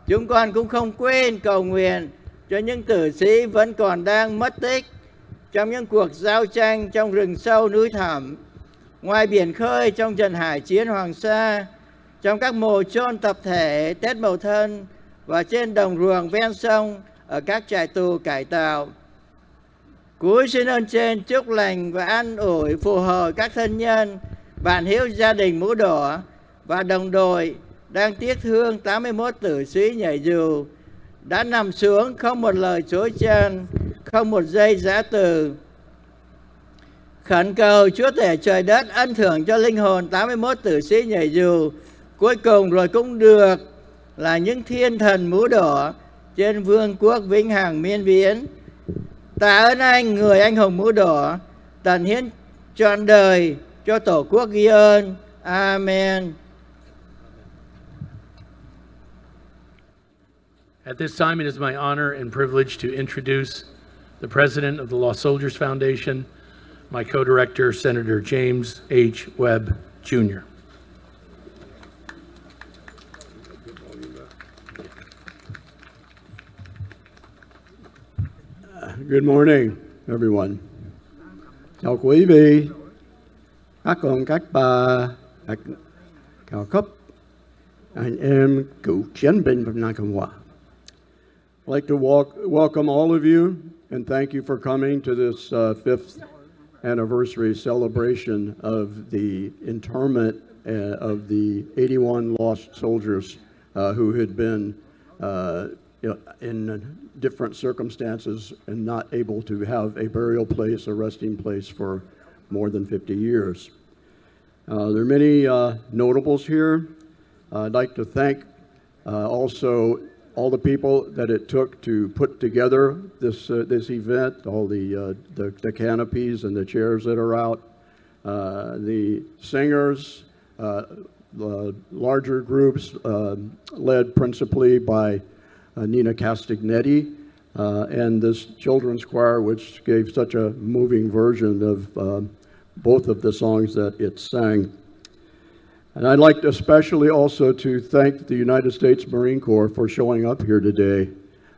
chúng con cũng không quên cầu nguyện cho những tử sĩ vẫn còn đang mất tích trong những cuộc giao tranh trong rừng sâu núi thẳm, ngoài biển khơi trong trận hải chiến Hoàng Sa, trong các mồ chôn tập thể Tết Mậu Thân và trên đồng ruộng ven sông ở các trại tù cải tạo. Cúi xin ơn trên chúc lành và an ủi phù hộ các thân nhân, bạn hữu gia đình mũ đỏ và đồng đội đang tiếc thương 81 tử sĩ nhảy dù đã nằm xuống không một lời chối chan, không một giây giã từ. Khẩn cầu Chúa Tể trời đất ân thưởng cho linh hồn 81 tử sĩ nhảy dù cuối cùng rồi cũng được là những thiên thần mũ đỏ trên vương quốc vĩnh hằng miên viễn. Tạ ơn anh, người anh hùng mũ đỏ, tận hiến trọn đời cho Tổ quốc ghi ơn. Amen. At this time, it is my honor and privilege to introduce the president of the Lost Soldiers Foundation, my co-director, Senator James H. Webb, Jr. Good morning, everyone. Chào quý vị, các bà, các cao cấp, anh em cựu chiến binh Việt Nam Cộng Hòa. I'd like to welcome all of you and thank you for coming to this 5th anniversary celebration of the internment of the 81 lost soldiers who had been in different circumstances and not able to have a burial place, a resting place for more than 50 years. There are many notables here. I'd like to thank also all the people that it took to put together this event, all the canopies and the chairs that are out, the singers, the larger groups led principally by Nina Castagnetti, and this children's choir, which gave such a moving version of both of the songs that it sang. And I'd like especially also to thank the United States Marine Corps for showing up here today,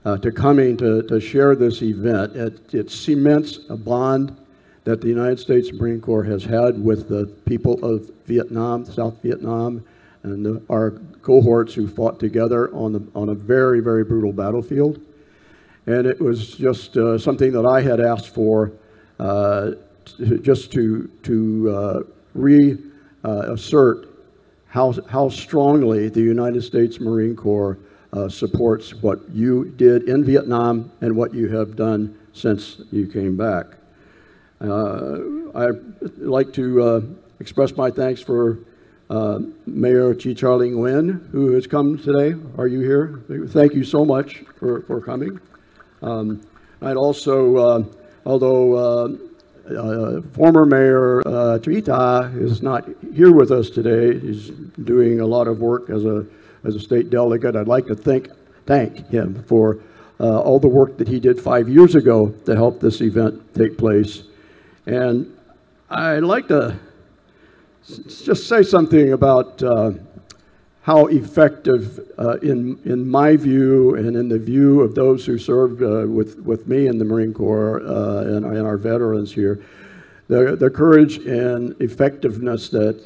to coming to share this event. It cements a bond that the United States Marine Corps has had with the people of Vietnam, South Vietnam, and our cohorts who fought together on a very, very brutal battlefield. And it was just something that I had asked for, just to reassert how strongly the United States Marine Corps supports what you did in Vietnam and what you have done since you came back. I'd like to express my thanks for Mayor Chi Charlie Nguyen, who has come today. Are you here? Thank you so much for coming. I'd also, although former Mayor Trita is not here with us today, he's doing a lot of work as a state delegate. I'd like to thank him for all the work that he did 5 years ago to help this event take place. And I'd like to just say something about how effective, in my view and in the view of those who served with me in the Marine Corps and our veterans here, the courage and effectiveness that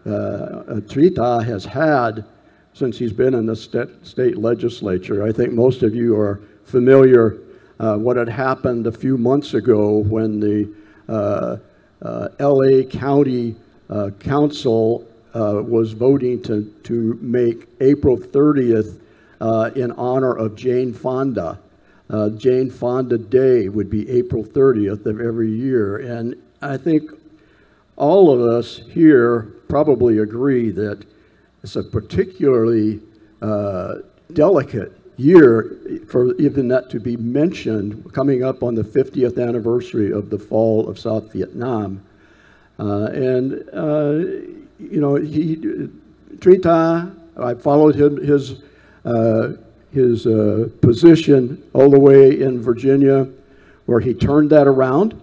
Trita has had since he's been in the state legislature. I think most of you are familiar what had happened a few months ago when the LA County Council was voting to make April 30th in honor of Jane Fonda. Jane Fonda Day would be April 30th of every year. And I think all of us here probably agree that it's a particularly delicate year for even that to be mentioned, coming up on the 50th anniversary of the fall of South Vietnam. You know, Trita, I followed his position all the way in Virginia, where he turned that around,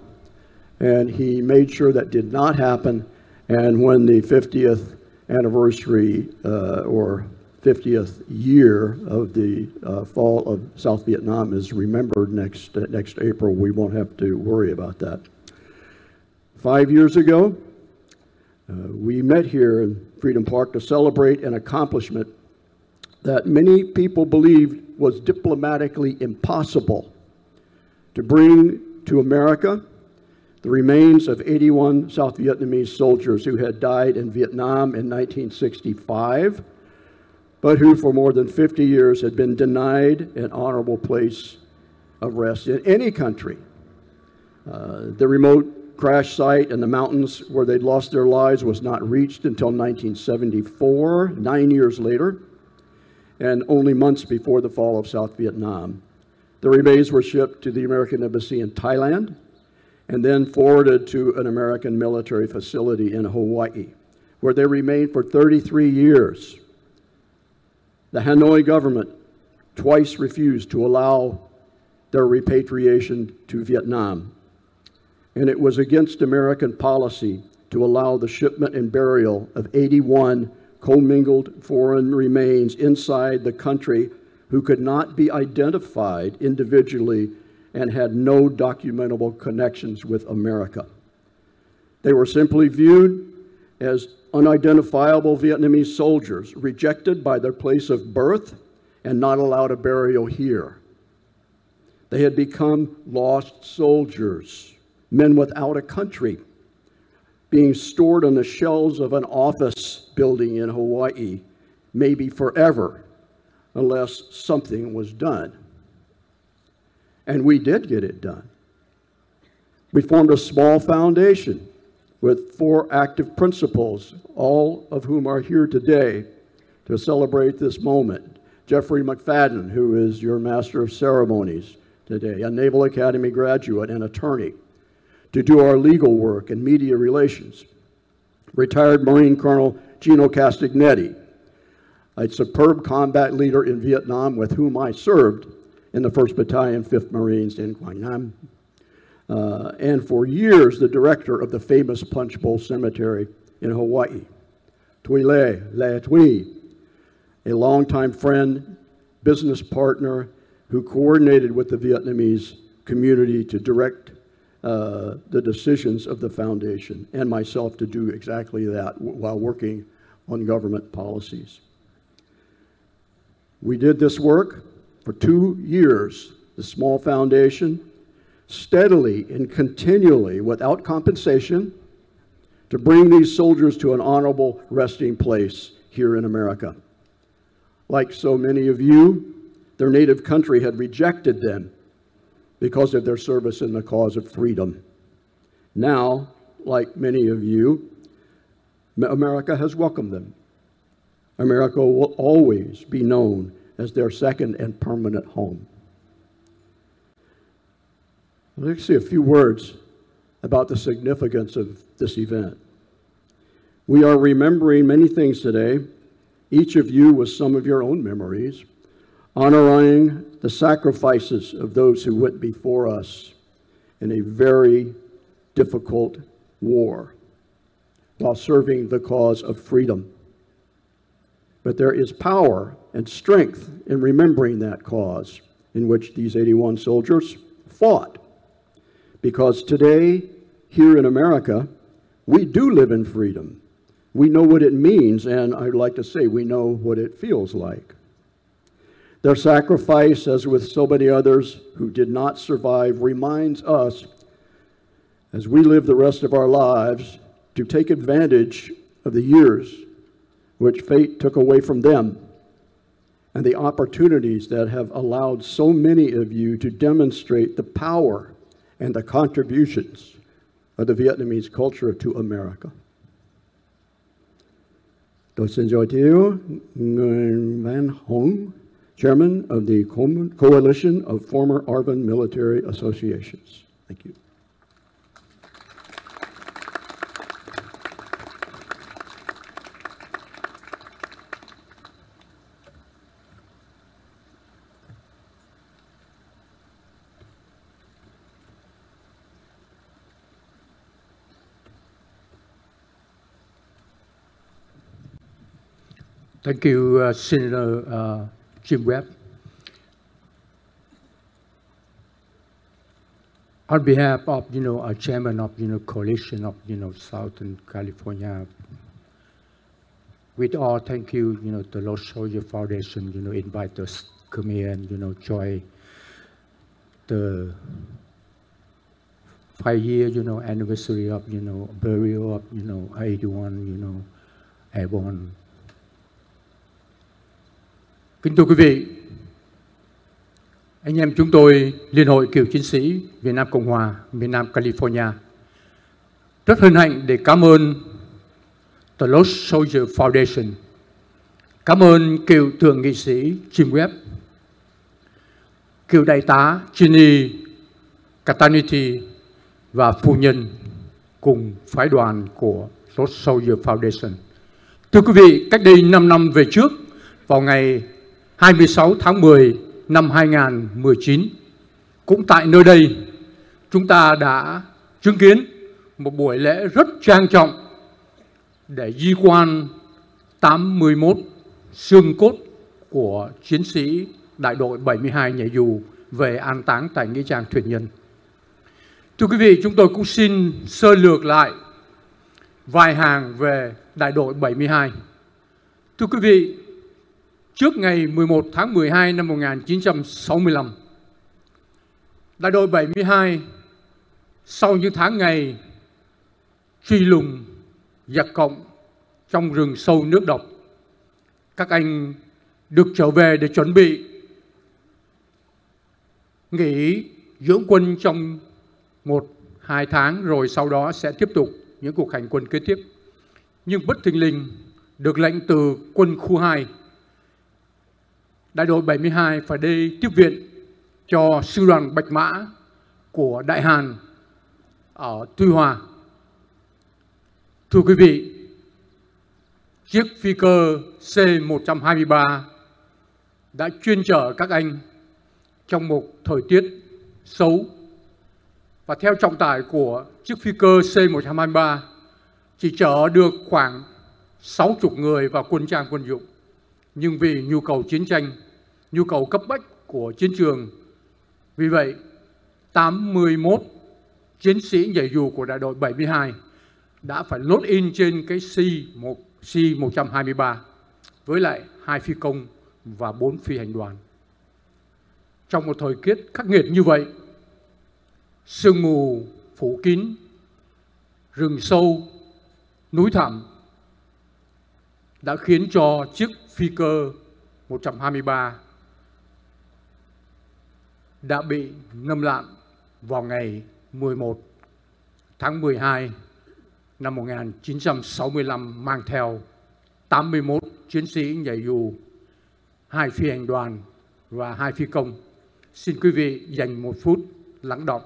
and he made sure that did not happen. And when the 50th anniversary or 50th year of the fall of South Vietnam is remembered next April, we won't have to worry about that. 5 years ago, we met here in Freedom Park to celebrate an accomplishment that many people believed was diplomatically impossible: to bring to America the remains of 81 South Vietnamese soldiers who had died in Vietnam in 1965, but who for more than 50 years had been denied an honorable place of rest in any country. The remote crash site in the mountains where they'd lost their lives was not reached until 1974, 9 years later, and only months before the fall of South Vietnam. The remains were shipped to the American Embassy in Thailand and then forwarded to an American military facility in Hawaii, where they remained for 33 years. The Hanoi government twice refused to allow their repatriation to Vietnam, and it was against American policy to allow the shipment and burial of 81 commingled foreign remains inside the country who could not be identified individually and had no documentable connections with America. They were simply viewed as unidentifiable Vietnamese soldiers, rejected by their place of birth and not allowed a burial here. They had become lost soldiers, men without a country, being stored on the shelves of an office building in Hawaii, maybe forever, unless something was done. And we did get it done. We formed a small foundation with 4 active principals, all of whom are here today to celebrate this moment. Jeffrey McFadden, who is your Master of Ceremonies today, a Naval Academy graduate and attorney, to do our legal work and media relations. Retired Marine Colonel Gino Castagnetti, a superb combat leader in Vietnam with whom I served in the 1st Battalion, 5th Marines in Quang Nam. And for years, the director of the famous Punch Bowl Cemetery in Hawaii. Tui Le Tui, a longtime friend, business partner who coordinated with the Vietnamese community to direct the decisions of the foundation, and myself to do exactly that while working on government policies. We did this work for 2 years, the small foundation, steadily and continually, without compensation, to bring these soldiers to an honorable resting place here in America. Like so many of you, their native country had rejected them because of their service in the cause of freedom. Now, like many of you, America has welcomed them. America will always be known as their second and permanent home. Let's see a few words about the significance of this event. We are remembering many things today, each of you with some of your own memories, honoring the sacrifices of those who went before us in a very difficult war while serving the cause of freedom. But there is power and strength in remembering that cause in which these 81 soldiers fought. Because today, here in America, we do live in freedom. We know what it means, and I'd like to say we know what it feels like. Their sacrifice, as with so many others who did not survive, reminds us, as we live the rest of our lives, to take advantage of the years which fate took away from them, and the opportunities that have allowed so many of you to demonstrate the power and the contributions of the Vietnamese culture to America. Tôi xin chào Thiếu Nguyen Van Hong, Chairman of the Coalition of Former ARVN Military Associations. Thank you. Thank you, Senator Jim Webb. On behalf of, our chairman of, coalition of, Southern California, with all, thank you, the Lost Soldier Foundation, invite us to come here and, join the 5-year, anniversary of, burial of, 81, airborne. Kính thưa quý vị, anh em chúng tôi Liên hội Cựu chiến sĩ Việt Nam Cộng hòa, miền Nam California rất hân hạnh để cảm ơn The Lost Soldier Foundation, cảm ơn cựu thượng nghị sĩ Jim Webb, cựu đại tá Ginny Cataniti và phu nhân cùng phái đoàn của Lost Soldier Foundation. Thưa quý vị, cách đây 5 năm về trước, vào ngày 26 tháng 10 năm 2019, cũng tại nơi đây, chúng ta đã chứng kiến một buổi lễ rất trang trọng để di quan 81 xương cốt của chiến sĩ đại đội 72 nhảy dù về an táng tại nghĩa trang Thuyền Nhân. Thưa quý vị, chúng tôi cũng xin sơ lược lại vài hàng về đại đội 72. Thưa quý vị, trước ngày 11 tháng 12 năm 1965, đại đội 72 sau những tháng ngày truy lùng giặc cộng trong rừng sâu nước độc. Các anh được trở về để chuẩn bị nghỉ dưỡng quân trong 1-2 tháng, rồi sau đó sẽ tiếp tục những cuộc hành quân kế tiếp. Nhưng bất thình lình được lệnh từ quân khu 2, đại đội 72 phải đi tiếp viện cho sư đoàn Bạch Mã của Đại Hàn ở Tuy Hòa. Thưa quý vị, chiếc phi cơ C-123 đã chuyên chở các anh trong một thời tiết xấu, và theo trọng tải của chiếc phi cơ C-123 chỉ chở được khoảng 60 người và quân trang quân dụng. Nhưng vì nhu cầu chiến tranh, nhu cầu cấp bách của chiến trường, vì vậy 81 chiến sĩ nhảy dù của đại đội 72 đã phải load in trên cái C-123 với lại 2 phi công và 4 phi hành đoàn. Trong một thời tiết khắc nghiệt như vậy, sương mù phủ kín, rừng sâu, núi thẳm đã khiến cho chiếc phi cơ 123 đã bị ngâm lặn vào ngày 11 tháng 12 năm 1965, mang theo 81 chiến sĩ nhảy dù, 2 phi hành đoàn và 2 phi công. Xin quý vị dành 1 phút lắng đọng.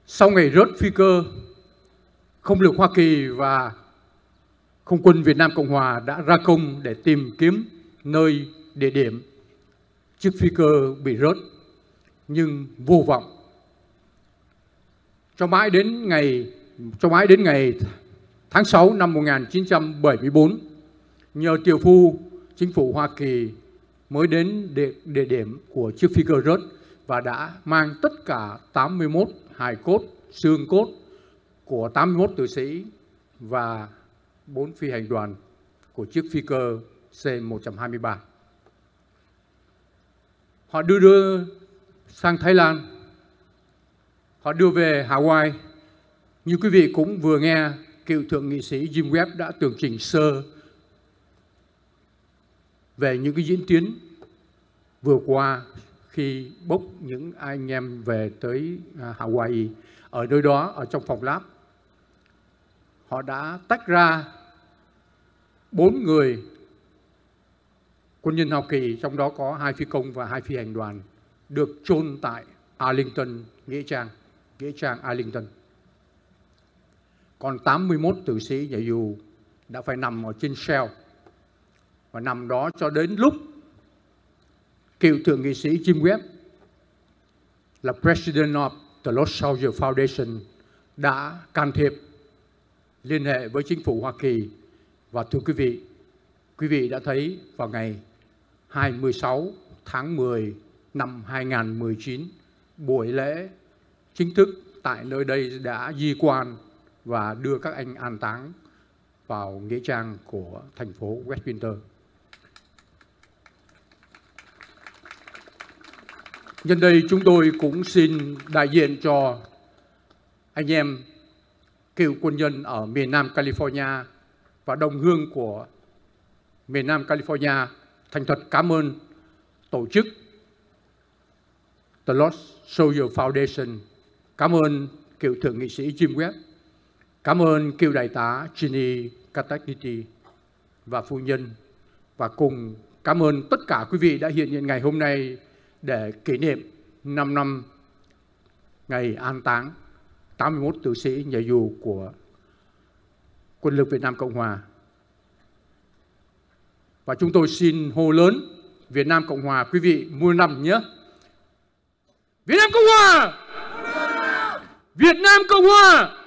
Sau ngày rớt phi cơ, không lực Hoa Kỳ và không quân Việt Nam Cộng Hòa đã ra công để tìm kiếm nơi địa điểm chiếc phi cơ bị rớt, nhưng vô vọng. Cho mãi đến ngày tháng 6 năm 1974, nhờ triệu phu chính phủ Hoa Kỳ mới đến địa điểm của chiếc phi cơ rớt và đã mang tất cả 81 hài cốt, xương cốt của 81 tử sĩ và 4 phi hành đoàn của chiếc phi cơ C-123. Họ đưa sang Thái Lan, họ đưa về Hawaii. Như quý vị cũng vừa nghe, cựu thượng nghị sĩ Jim Webb đã tường trình sơ về những cái diễn tiến vừa qua khi bốc những anh em về tới Hawaii. Ở nơi đó, ở trong phòng lab, họ đã tách ra 4 người quân nhân Hoa Kỳ, trong đó có 2 phi công và 2 phi hành đoàn, được chôn tại Arlington, Nghĩa trang Arlington. Còn 81 tử sĩ nhảy dù đã phải nằm ở trên shell, và nằm đó cho đến lúc cựu thượng nghị sĩ Jim Webb, là President of the Lost Soldier Foundation, đã can thiệp liên hệ với chính phủ Hoa Kỳ. Và thưa quý vị đã thấy vào ngày 26 tháng 10 năm 2019, buổi lễ chính thức tại nơi đây đã di quan và đưa các anh an táng vào nghĩa trang của thành phố Westminster. Nhân đây chúng tôi cũng xin đại diện cho anh em cựu quân nhân ở miền Nam California và đồng hương của miền Nam California thành thật cảm ơn tổ chức The Lost Soldier Foundation, cảm ơn cựu thượng nghị sĩ Jim Webb, cảm ơn cựu đại tá Ginny Katagniti và phu nhân, và cùng cảm ơn tất cả quý vị đã hiện diện ngày hôm nay để kỷ niệm 5 năm ngày an táng 81 tử sĩ nhảy dù của quân lực Việt Nam Cộng Hòa. Và chúng tôi xin hô lớn Việt Nam Cộng Hòa, quý vị muôn năm nhé. Việt Nam Cộng Hòa! Việt Nam Cộng Hòa!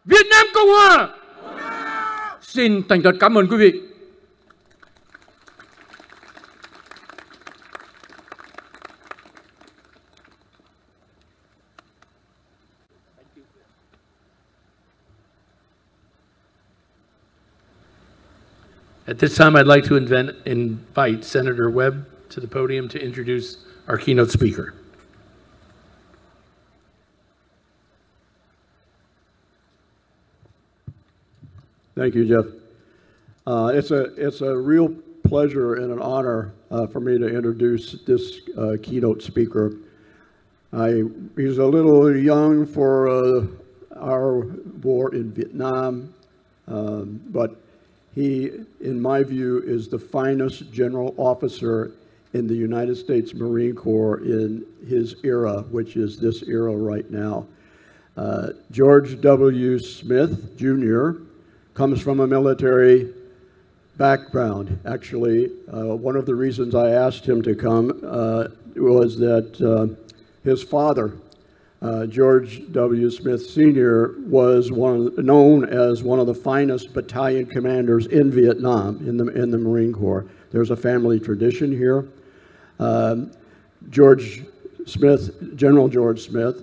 Việt Nam Cộng Hòa! Xin thành thật cảm ơn quý vị. At this time, I'd like to invite Senator Webb to the podium to introduce our keynote speaker. Thank you, Jeff. It's a real pleasure and an honor for me to introduce this keynote speaker. He's a little young for our war in Vietnam, but he, in my view, is the finest general officer in the United States Marine Corps in his era, which is this era right now. George W. Smith, Jr., comes from a military background. Actually, one of the reasons I asked him to come was that his father, George W. Smith Sr., was known as one of the finest battalion commanders in Vietnam in the Marine Corps. There's a family tradition here. George Smith, General George Smith,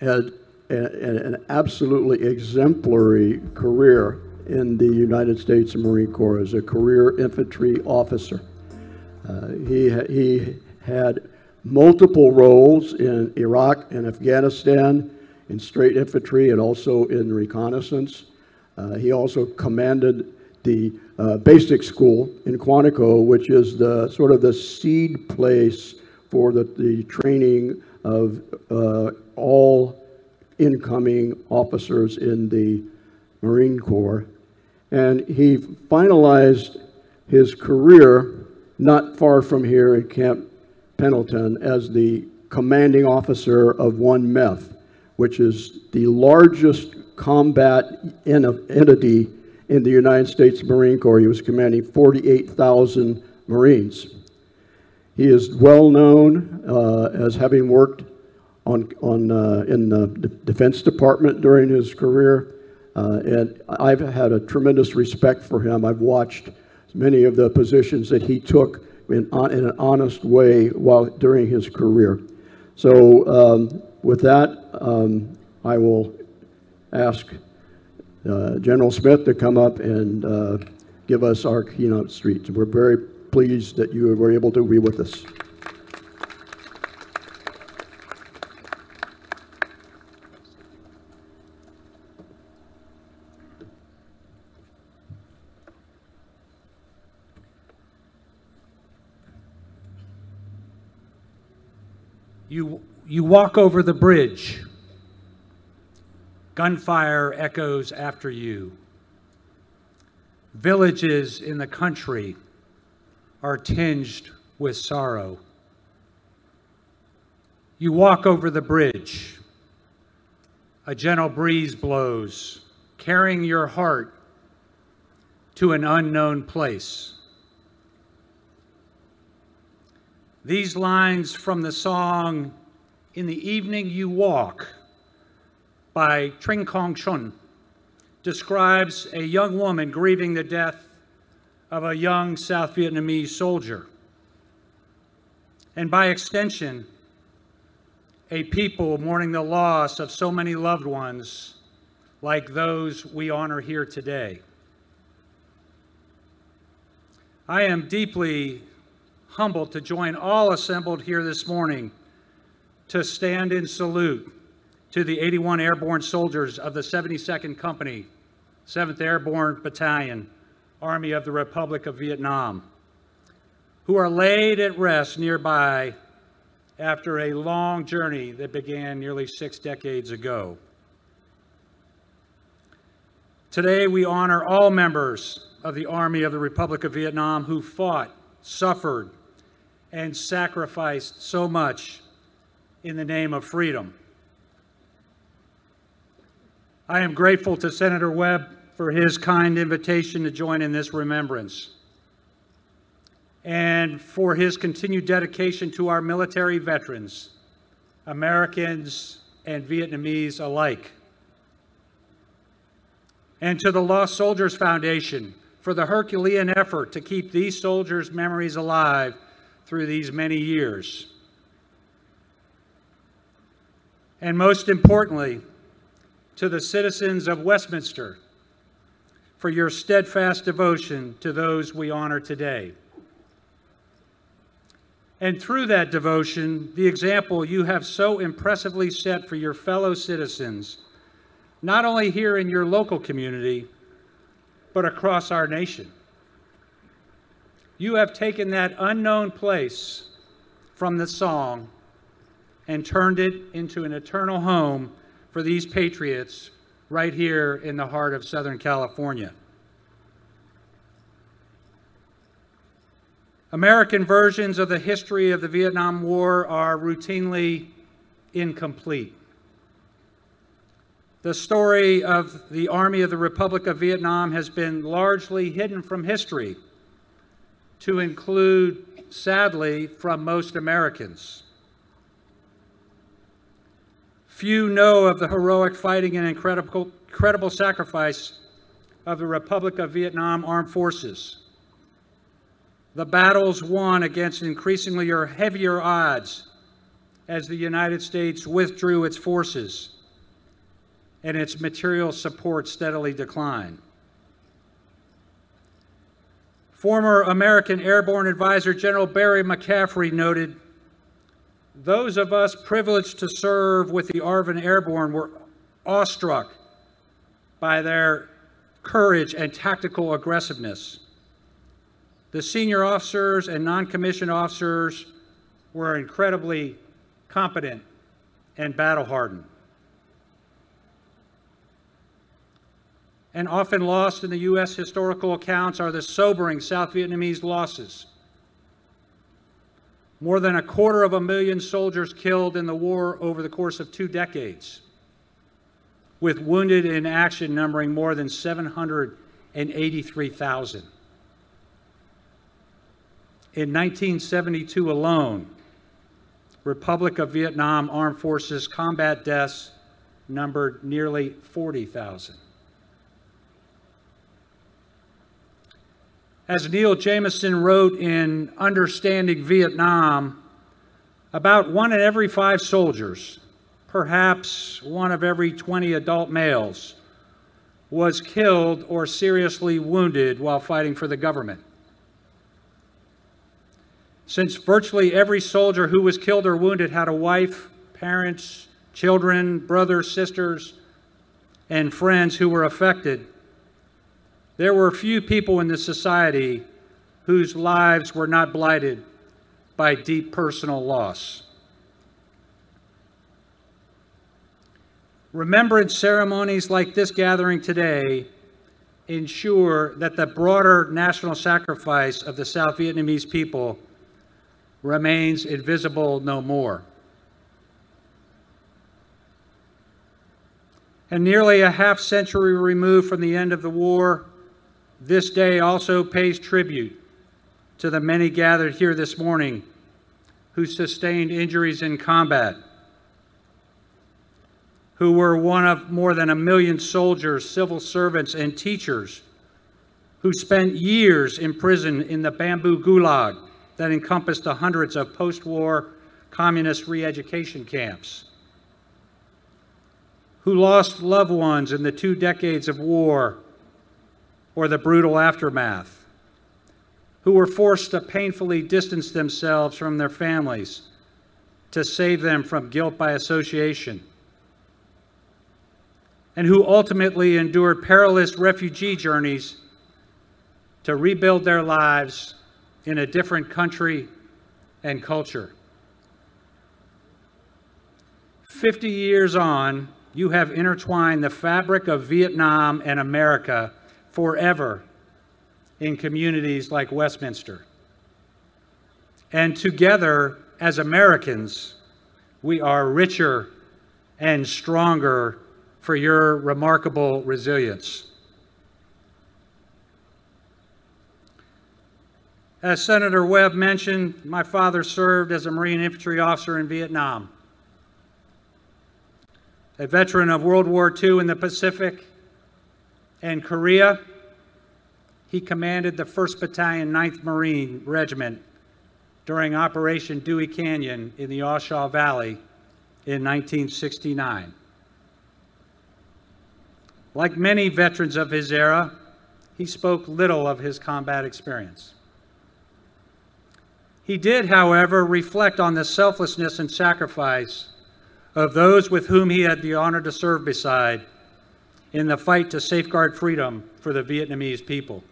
had an absolutely exemplary career in the United States Marine Corps as a career infantry officer. He had multiple roles in Iraq and Afghanistan, in straight infantry and also in reconnaissance. He also commanded the basic school in Quantico, which is the sort of the seed place for the training of all incoming officers in the Marine Corps. And he finalized his career not far from here at Camp Pendleton as the commanding officer of 1 MEF, which is the largest combat entity in the United States Marine Corps. He was commanding 48,000 Marines. He is well known as having worked in the Defense Department during his career, and I've had a tremendous respect for him. I've watched many of the positions that he took in an honest way during his career. So with that, I will ask General Smith to come up and give us our keynote speech. We're very pleased that you were able to be with us. You walk over the bridge. Gunfire echoes after you. Villages in the country are tinged with sorrow. You walk over the bridge. A gentle breeze blows, carrying your heart to an unknown place. These lines from the song "In the Evening You Walk" by Trinh Quang Chun describes a young woman grieving the death of a young South Vietnamese soldier, and by extension, a people mourning the loss of so many loved ones like those we honor here today. I am deeply humbled to join all assembled here this morning to stand in salute to the 81 airborne soldiers of the 72nd Company, 7th Airborne Battalion, Army of the Republic of Vietnam, who are laid at rest nearby after a long journey that began nearly 6 decades ago. Today, we honor all members of the Army of the Republic of Vietnam who fought, suffered, and sacrificed so much in the name of freedom. I am grateful to Senator Webb for his kind invitation to join in this remembrance, and for his continued dedication to our military veterans, Americans and Vietnamese alike, and to the Lost Soldiers Foundation for the Herculean effort to keep these soldiers' memories alive through these many years. And most importantly, to the citizens of Westminster for your steadfast devotion to those we honor today. And through that devotion, the example you have so impressively set for your fellow citizens, not only here in your local community, but across our nation. You have taken that unknown place from the song and turned it into an eternal home for these patriots right here in the heart of Southern California. American versions of the history of the Vietnam War are routinely incomplete. The story of the Army of the Republic of Vietnam has been largely hidden from history, to include, sadly, from most Americans. Few know of the heroic fighting and incredible sacrifice of the Republic of Vietnam Armed Forces. The battles won against increasingly heavier odds as the United States withdrew its forces and its material support steadily declined. Former American Airborne Advisor General Barry McCaffrey noted, "Those of us privileged to serve with the ARVN Airborne were awestruck by their courage and tactical aggressiveness. The senior officers and non-commissioned officers were incredibly competent and battle-hardened." And often lost in the U.S. historical accounts are the sobering South Vietnamese losses. More than 250,000 soldiers killed in the war over the course of 2 decades, with wounded in action numbering more than 783,000. In 1972 alone, Republic of Vietnam Armed Forces combat deaths numbered nearly 40,000. As Neil Jameson wrote in Understanding Vietnam, about 1 in every 5 soldiers, perhaps 1 of every 20 adult males, was killed or seriously wounded while fighting for the government. Since virtually every soldier who was killed or wounded had a wife, parents, children, brothers, sisters, and friends who were affected, there were few people in this society whose lives were not blighted by deep personal loss. Remembrance ceremonies like this gathering today ensure that the broader national sacrifice of the South Vietnamese people remains invisible no more. And nearly a half-century removed from the end of the war, this day also pays tribute to the many gathered here this morning who sustained injuries in combat, who were one of more than 1 million soldiers, civil servants, and teachers who spent years in prison in the bamboo gulag that encompassed the hundreds of post-war communist re-education camps, who lost loved ones in the 2 decades of war or the brutal aftermath, who were forced to painfully distance themselves from their families to save them from guilt by association, and who ultimately endured perilous refugee journeys to rebuild their lives in a different country and culture. 50 years on, you have intertwined the fabric of Vietnam and America forever in communities like Westminster. And together, as Americans, we are richer and stronger for your remarkable resilience. As Senator Webb mentioned, my father served as a Marine infantry officer in Vietnam. A veteran of World War II in the Pacific and Korea, he commanded the 1st Battalion, 9th Marine Regiment during Operation Dewey Canyon in the Oshaw Valley in 1969. Like many veterans of his era, he spoke little of his combat experience. He did, however, reflect on the selflessness and sacrifice of those with whom he had the honor to serve beside in the fight to safeguard freedom for the Vietnamese people.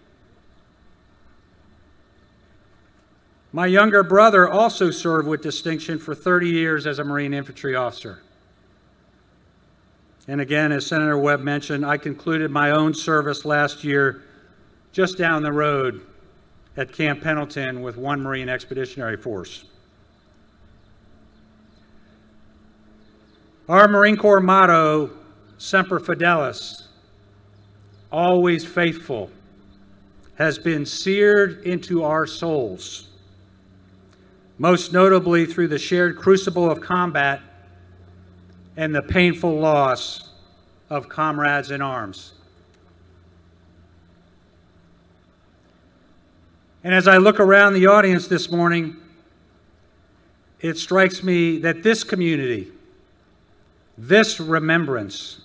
My younger brother also served with distinction for 30 years as a Marine infantry officer. And again, as Senator Webb mentioned, I concluded my own service last year just down the road at Camp Pendleton with 1 Marine Expeditionary Force. Our Marine Corps motto, Semper Fidelis, always faithful, has been seared into our souls, most notably through the shared crucible of combat and the painful loss of comrades in arms. And as I look around the audience this morning, it strikes me that this community, this remembrance,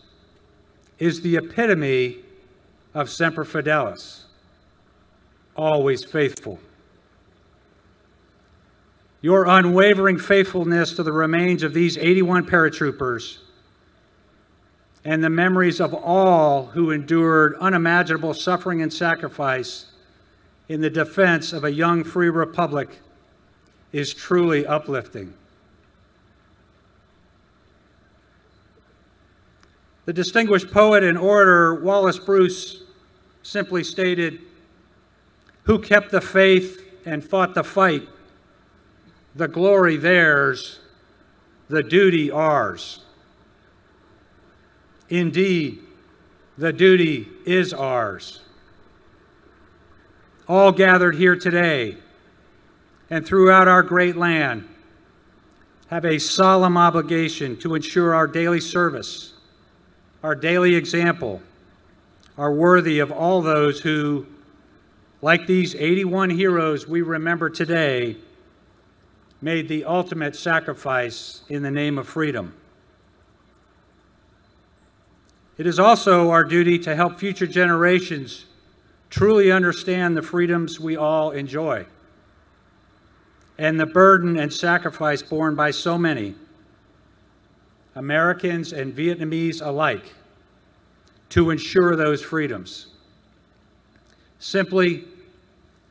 is the epitome of Semper Fidelis, always faithful. Your unwavering faithfulness to the remains of these 81 paratroopers and the memories of all who endured unimaginable suffering and sacrifice in the defense of a young free republic is truly uplifting. The distinguished poet and orator Wallace Bruce simply stated, "Who kept the faith and fought the fight, the glory theirs, the duty ours." Indeed, the duty is ours. All gathered here today and throughout our great land have a solemn obligation to ensure our daily service, our daily example, are worthy of all those who, like these 81 heroes we remember today, made the ultimate sacrifice in the name of freedom. It is also our duty to help future generations truly understand the freedoms we all enjoy and the burden and sacrifice borne by so many, Americans and Vietnamese alike, to ensure those freedoms. Simply,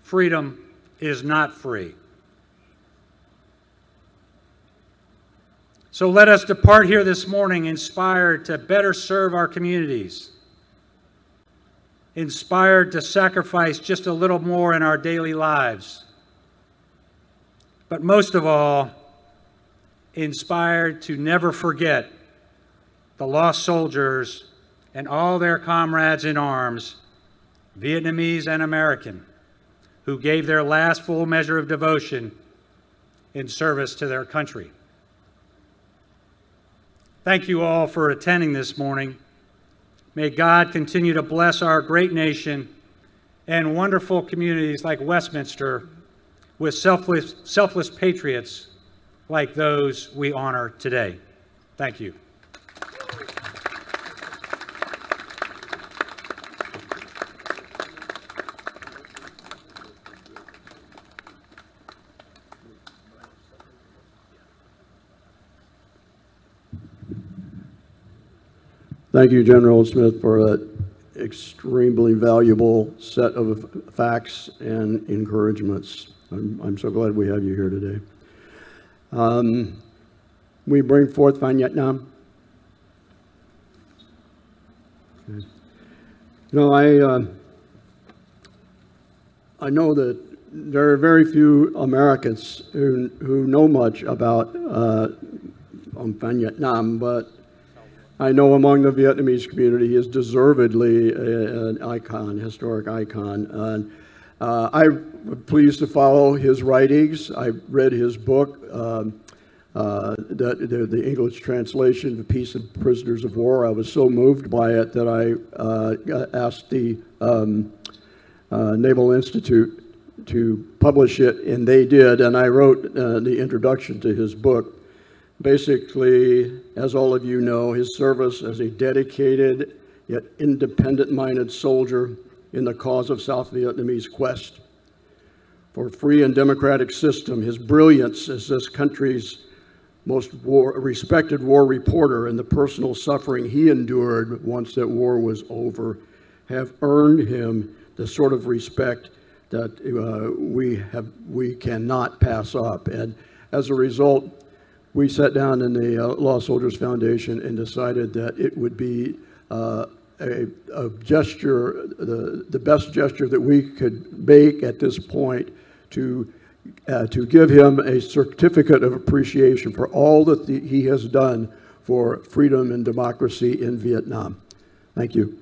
freedom is not free. So let us depart here this morning inspired to better serve our communities, inspired to sacrifice just a little more in our daily lives, but most of all, inspired to never forget the lost soldiers and all their comrades in arms, Vietnamese and American, who gave their last full measure of devotion in service to their country. Thank you all for attending this morning. May God continue to bless our great nation and wonderful communities like Westminster with selfless patriots like those we honor today. Thank you. Thank you, General Smith, for an extremely valuable set of facts and encouragements. I'm so glad we have you here today. We bring forth Vietnam. Okay. You know, I know that there are very few Americans who know much about Vietnam, but I know among the Vietnamese community he is deservedly an icon, historic icon. I'm pleased to follow his writings. I read his book, the English translation, The Peace and Prisoners of War. I was so moved by it that I asked the Naval Institute to publish it, and they did, and I wrote the introduction to his book. Basically, as all of you know, his service as a dedicated yet independent-minded soldier in the cause of South Vietnamese quest for a free and democratic system, his brilliance as this country's most respected war reporter, and the personal suffering he endured once that war was over have earned him the sort of respect that we cannot pass up. And as a result, we sat down in the Lost Soldiers Foundation and decided that it would be a gesture, the best gesture that we could make at this point to give him a certificate of appreciation for all that he has done for freedom and democracy in Vietnam. Thank you.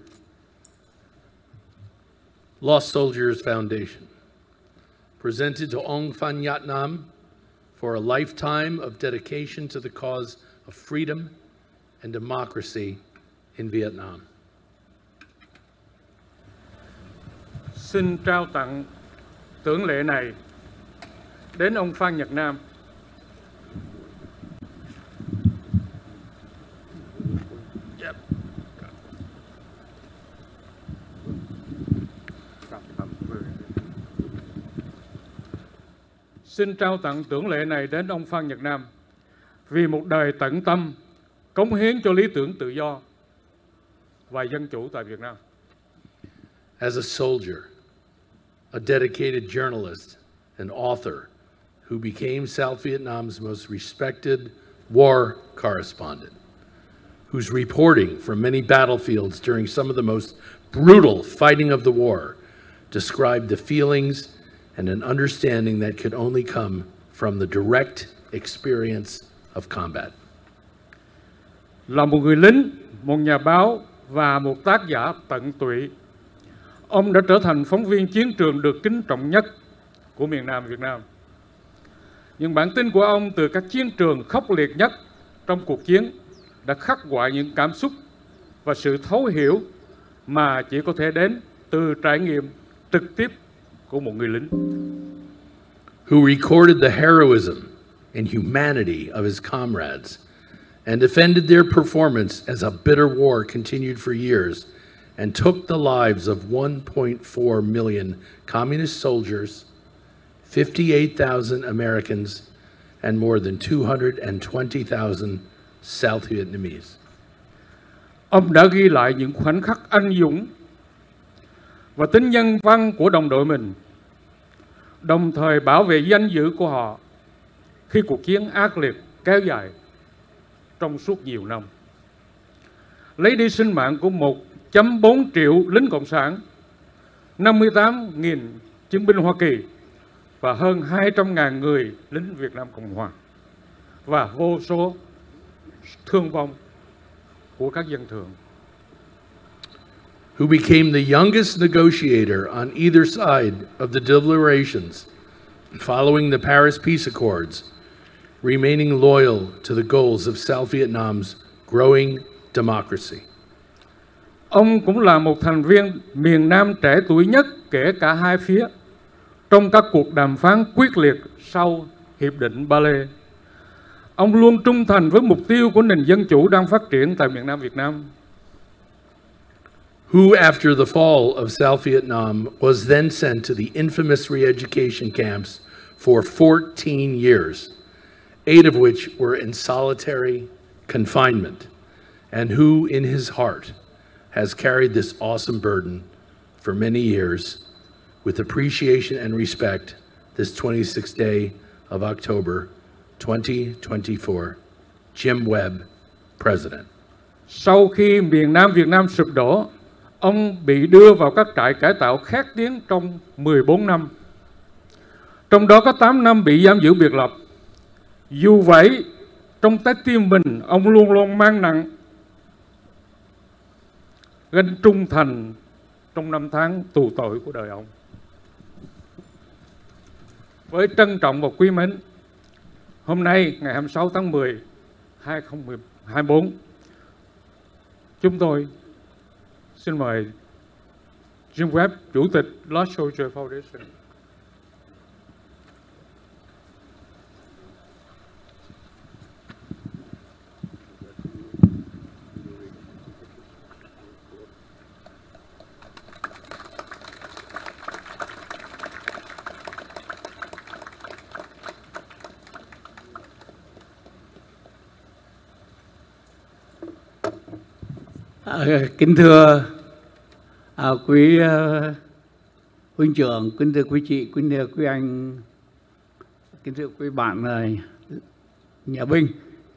Lost Soldiers Foundation, presented to ông Phan Nhật Nam for a lifetime of dedication to the cause of freedom and democracy in Vietnam. Xin trao tặng tưởng lệ này đến ông Phan Nhật Nam. Xin trao tặng tưởng lệ này đến ông Phan Nhật Nam vì một đời tận tâm cống hiến cho lý tưởng tự do và dân chủ tại Việt Nam. As a soldier, a dedicated journalist and author who became South Vietnam's most respected war correspondent, whose reporting from many battlefields during some of the most brutal fighting of the war described the feelings and an understanding that could only come from the direct experience of combat. Là một người lính, một nhà báo và một tác giả tận tụy, ông đã trở thành phóng viên chiến trường được kính trọng nhất của miền Nam Việt Nam. Những bản tin của ông từ các chiến trường khốc liệt nhất trong cuộc chiến đã khắc họa những cảm xúc và sự thấu hiểu mà chỉ có thể đến từ trải nghiệm trực tiếp của một người lính. Who recorded the heroism and humanity of his comrades and defended their performance as a bitter war continued for years and took the lives of 1.4 million communist soldiers, 58,000 Americans, and more than 220,000 South Vietnamese. Ông đã ghi lại những khoảnh khắc anh dũng và tính nhân văn của đồng đội mình, đồng thời bảo vệ danh dự của họ khi cuộc chiến ác liệt kéo dài trong suốt nhiều năm. Lấy đi sinh mạng của 1.4 triệu lính Cộng sản, 58.000 chiến binh Hoa Kỳ và hơn 200.000 người lính Việt Nam Cộng Hòa và vô số thương vong của các dân thường. Who became the youngest negotiator on either side of the deliberations following the Paris Peace Accords, remaining loyal to the goals of South Vietnam's growing democracy. Ông cũng là một thành viên miền Nam trẻ tuổi nhất kể cả hai phía trong các cuộc đàm phán quyết liệt sau Hiệp định Ba Lê. Ông luôn trung thành với mục tiêu của nền dân chủ đang phát triển tại miền Nam Việt Nam. Who, after the fall of South Vietnam, was then sent to the infamous re-education camps for 14 years, 8 of which were in solitary confinement, and who, in his heart, has carried this awesome burden for many years with appreciation and respect this 26th day of October 2024. Jim Webb, President. Sau khi miền Nam Việt Nam sụp đổ, ông bị đưa vào các trại cải tạo khét tiếng trong 14 năm. Trong đó có 8 năm bị giam giữ biệt lập. Dù vậy, trong trái tim mình, ông luôn luôn mang nặng gánh trung thành trong năm tháng tù tội của đời ông. Với trân trọng và quý mến, hôm nay ngày 26 tháng 10, 2024, chúng tôi xin mời Jim Webb, Chủ tịch Lost Soldiers Foundation. Kính thưa quý huynh trưởng, kính thưa quý chị, kính thưa quý anh, kính thưa quý bạn nhà binh,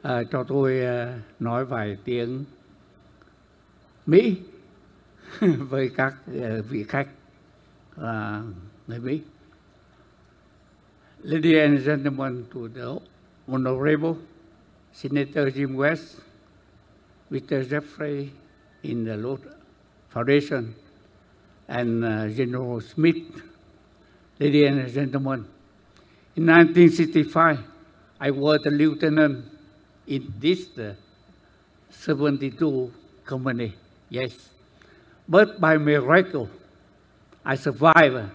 cho tôi nói vài tiếng Mỹ với các vị khách người Mỹ. Ladies and gentlemen, to the Honorable Senator Jim West, Mr. Jeffrey in the Lord Foundation, and General Smith, ladies and gentlemen, in 1965, I was a lieutenant in this 72 company, yes. But by miracle, I survived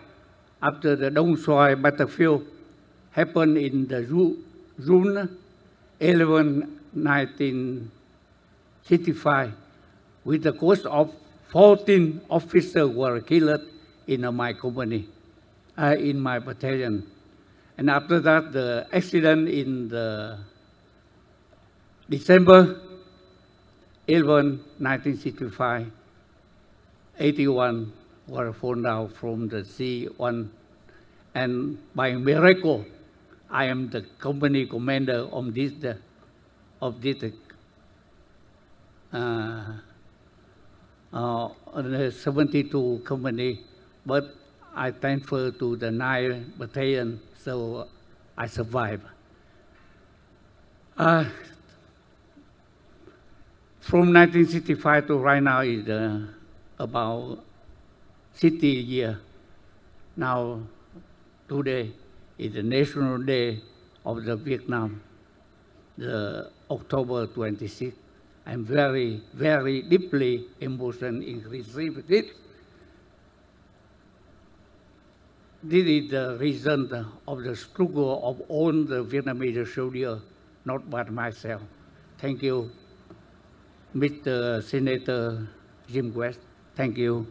after the Đông Xoài battlefield happened in the June 11, 1965, with the cost of 14 officers were killed in my company, in my battalion. And after that, the accident in the December 11, 1965, 81 were fallen down from the C-1. And by miracle, I am the company commander of this 72 company, but I transferred to the 9th battalion, so I survived. From 1965 to right now is about 60 years. Now, today is the National Day of the Vietnam, the October 26th. I'm very, very deeply emotional in receiving it. This is the result of the struggle of all the Vietnamese soldiers, not by myself. Thank you, Mr. Senator Jim West. Thank you,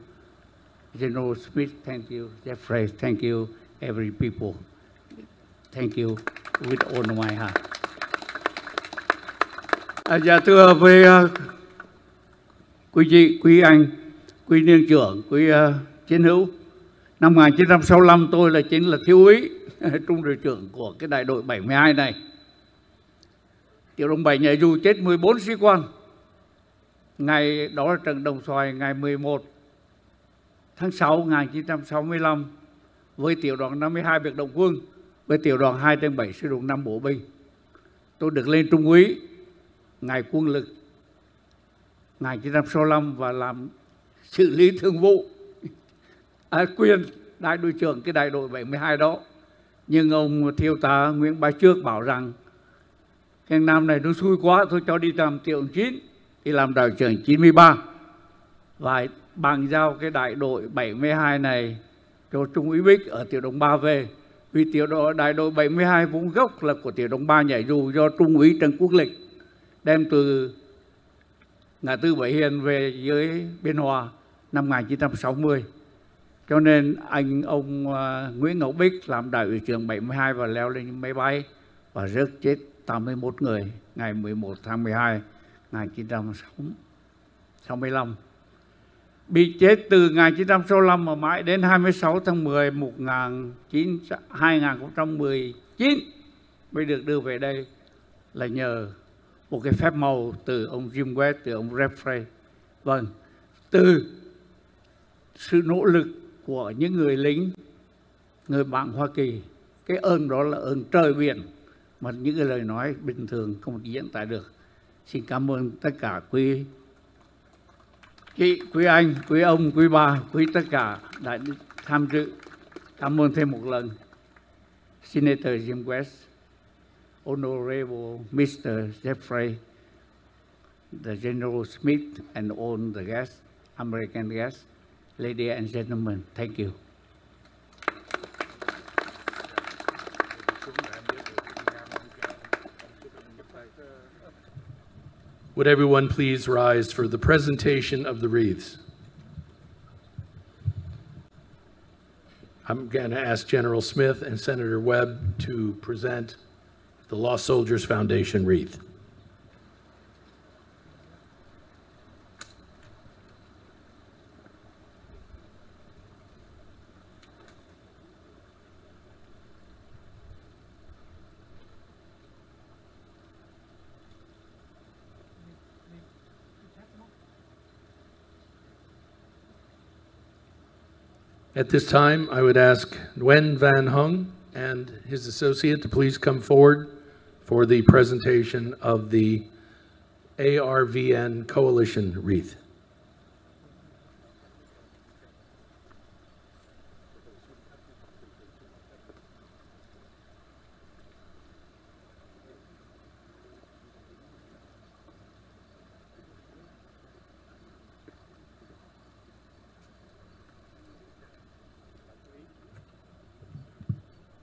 General Smith. Thank you, Jeffrey. Thank you, every people. Thank you with all my heart. Dạ thưa với quý chị, quý anh, quý niên trưởng, quý chiến hữu. Năm 1965 tôi chính là thiếu úy, trung đội trưởng của cái đại đội 72 này. Tiểu đoàn 7 nhảy dù chết 14 sĩ quan. Ngày đó là trận Đồng Xoài ngày 11 tháng 6 1965 với tiểu đoàn 52 biệt động quân, với tiểu đoàn 2/7 sư đoàn 5 bộ binh. Tôi được lên trung úy ngày quân lực 1965 và làm xử lý thương vụ quyền đại đội trưởng cái đại đội 72 đó. Nhưng ông thiếu tá Nguyễn Bá Trước bảo rằng cái năm này nó xui quá, thôi cho đi làm tiểu đoàn 9, đi làm đại đội trưởng 93 và bàn giao cái đại đội 72 này cho Trung úy Bích ở tiểu đoàn 3 về. Vì đại đội 72 vốn gốc là của tiểu đoàn 3 nhảy dù do Trung úy Trần Quốc Lịch đem từ ngã tư Bảy Hiền về dưới Biên Hòa năm 1960. Cho nên ông Nguyễn Ngọc Bích làm đại đội trưởng 72 và leo lên máy bay và rớt chết 81 người ngày 11 tháng 12 1965. Bị chết từ ngày 1965 mà mãi đến 26 tháng 10 2019 mới được đưa về đây là nhờ một cái phép màu từ ông Jim West, từ ông Jeffrey. Vâng, từ sự nỗ lực của những người lính, người bạn Hoa Kỳ. Cái ơn đó là ơn trời biển mà những cái lời nói bình thường không diễn tả được. Xin cảm ơn tất cả quý chị, quý anh, quý ông, quý bà, quý tất cả đã tham dự. Cảm ơn thêm một lần Senator Jim West, Honorable Mr. Jeffrey, the General Smith, and all the guests, American guests, ladies and gentlemen, thank you. Would everyone please rise for the presentation of the wreaths? I'm going to ask General Smith and Senator Webb to present the Lost Soldiers Foundation wreath. At this time, I would ask Nguyen Van Hung and his associate to please come forward for the presentation of the ARVN Coalition wreath.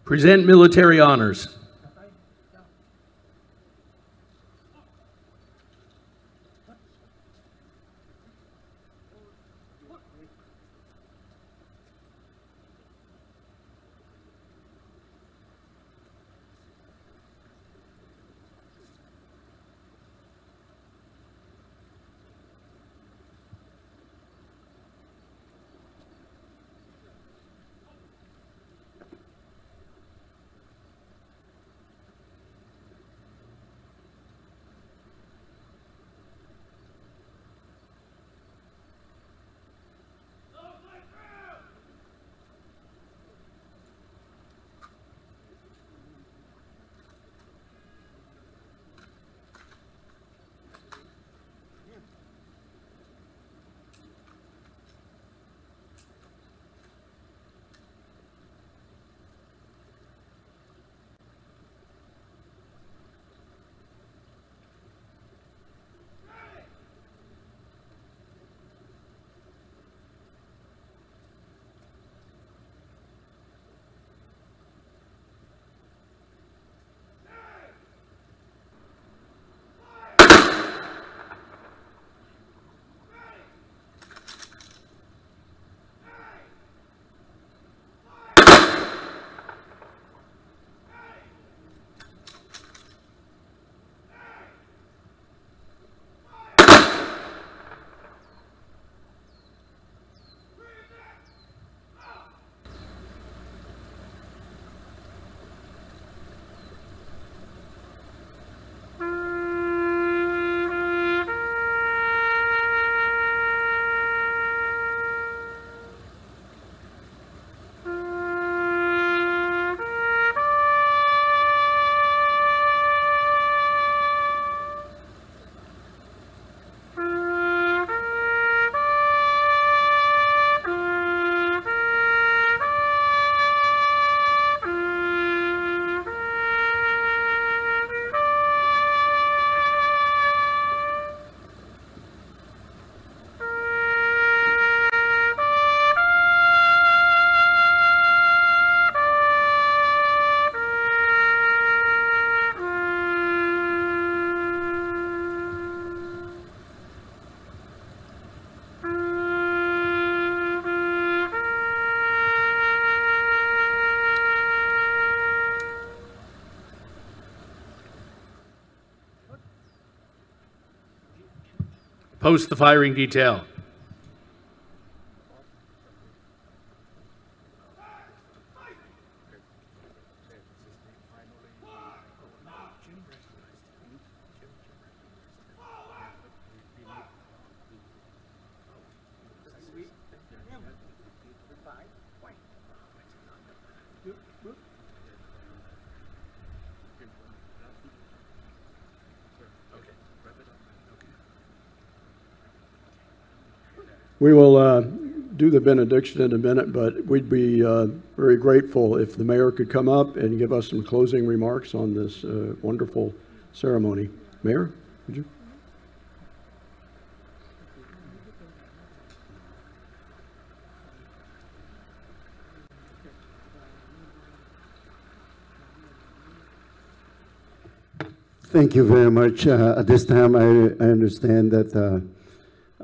Present military honors. Post the firing detail. We will do the benediction in a minute, but we'd be very grateful if the mayor could come up and give us some closing remarks on this wonderful ceremony. Mayor, would you? Thank you very much. At this time, I understand that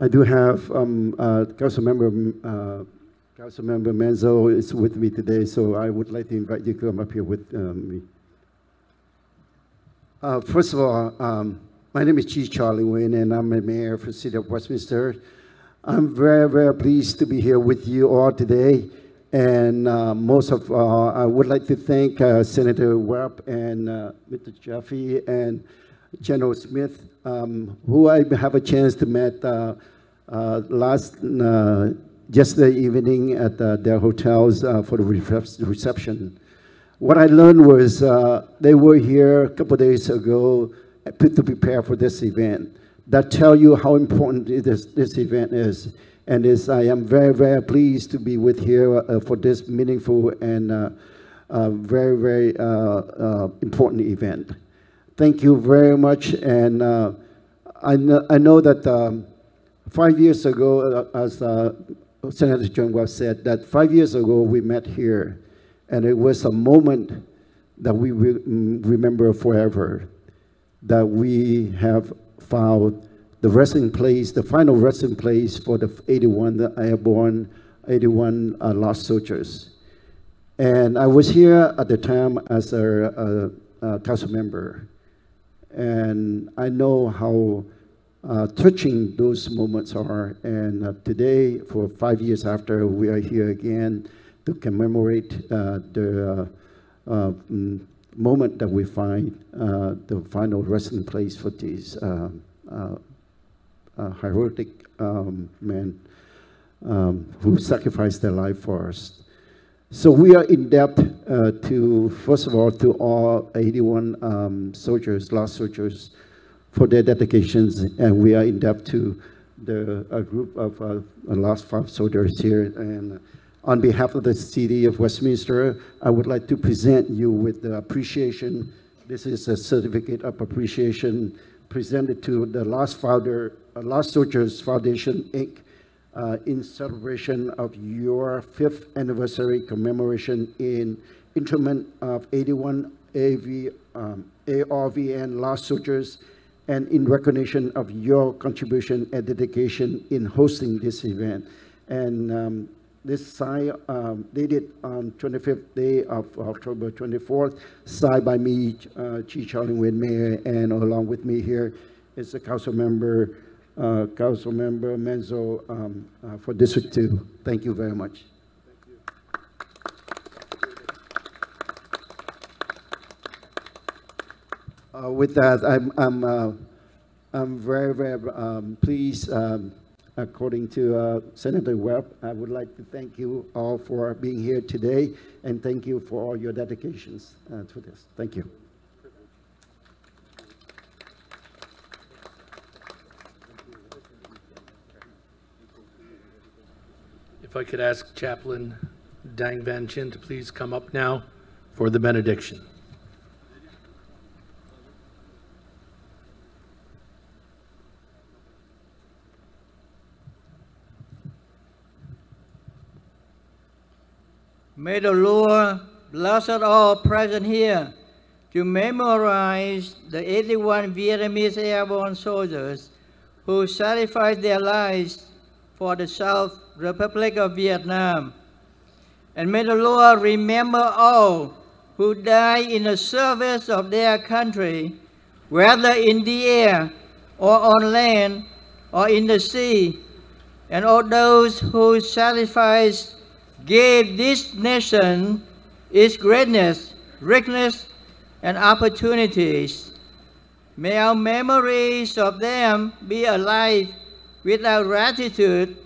I do have Councilmember Menzo is with me today, so I would like to invite you to come up here with me. First of all, my name is Chief Charlie Nguyen, and I'm the mayor for the city of Westminster. I'm very, very pleased to be here with you all today. And most of all, I would like to thank Senator Webb and Mr. Jaffe and General Smith, who I have a chance to meet last yesterday evening at their hotels for the reception. What I learned was they were here a couple of days ago to prepare for this event. That tell you how important this event is. And I am very, very pleased to be with here for this meaningful and very, very important event. Thank you very much. And I know that 5 years ago, as Senator John Webb said, that 5 years ago we met here. And it was a moment that we will remember forever, that we have found the resting place, the final resting place for the 81 airborne, 81 lost soldiers. And I was here at the time as a council member. And I know how touching those moments are. And today, for 5 years after, we are here again to commemorate the moment that we find the final resting place for these heroic men who sacrificed their life for us. So we are in debt to, first of all, to all 81 soldiers, lost soldiers, for their dedications, and we are in debt to a group of lost 5 soldiers here. And on behalf of the City of Westminster, I would like to present you with the appreciation. This is a certificate of appreciation presented to the Lost Soldiers Foundation, Inc., in celebration of your 5th anniversary commemoration in interment of 81 ARVN lost soldiers, and in recognition of your contribution and dedication in hosting this event. And this sign, dated on 25th day of October 24th, signed by me, Chi Charlie Nguyen, Mayor, and along with me here is the Council Member Menzo for District 2. Thank you very much. With that, I'm very, very pleased. According to Senator Webb, I would like to thank you all for being here today, and thank you for all your dedications to this. Thank you. If I could ask Chaplain Dang Van Chin to please come up now for the benediction. May the Lord bless us all present here to memorize the 81 Vietnamese airborne soldiers who sacrificed their lives for the South Republic of Vietnam. And may the Lord remember all who died in the service of their country, whether in the air or on land or in the sea, and all those who sacrificed gave this nation its greatness, richness, and opportunities. May our memories of them be alive with our gratitude,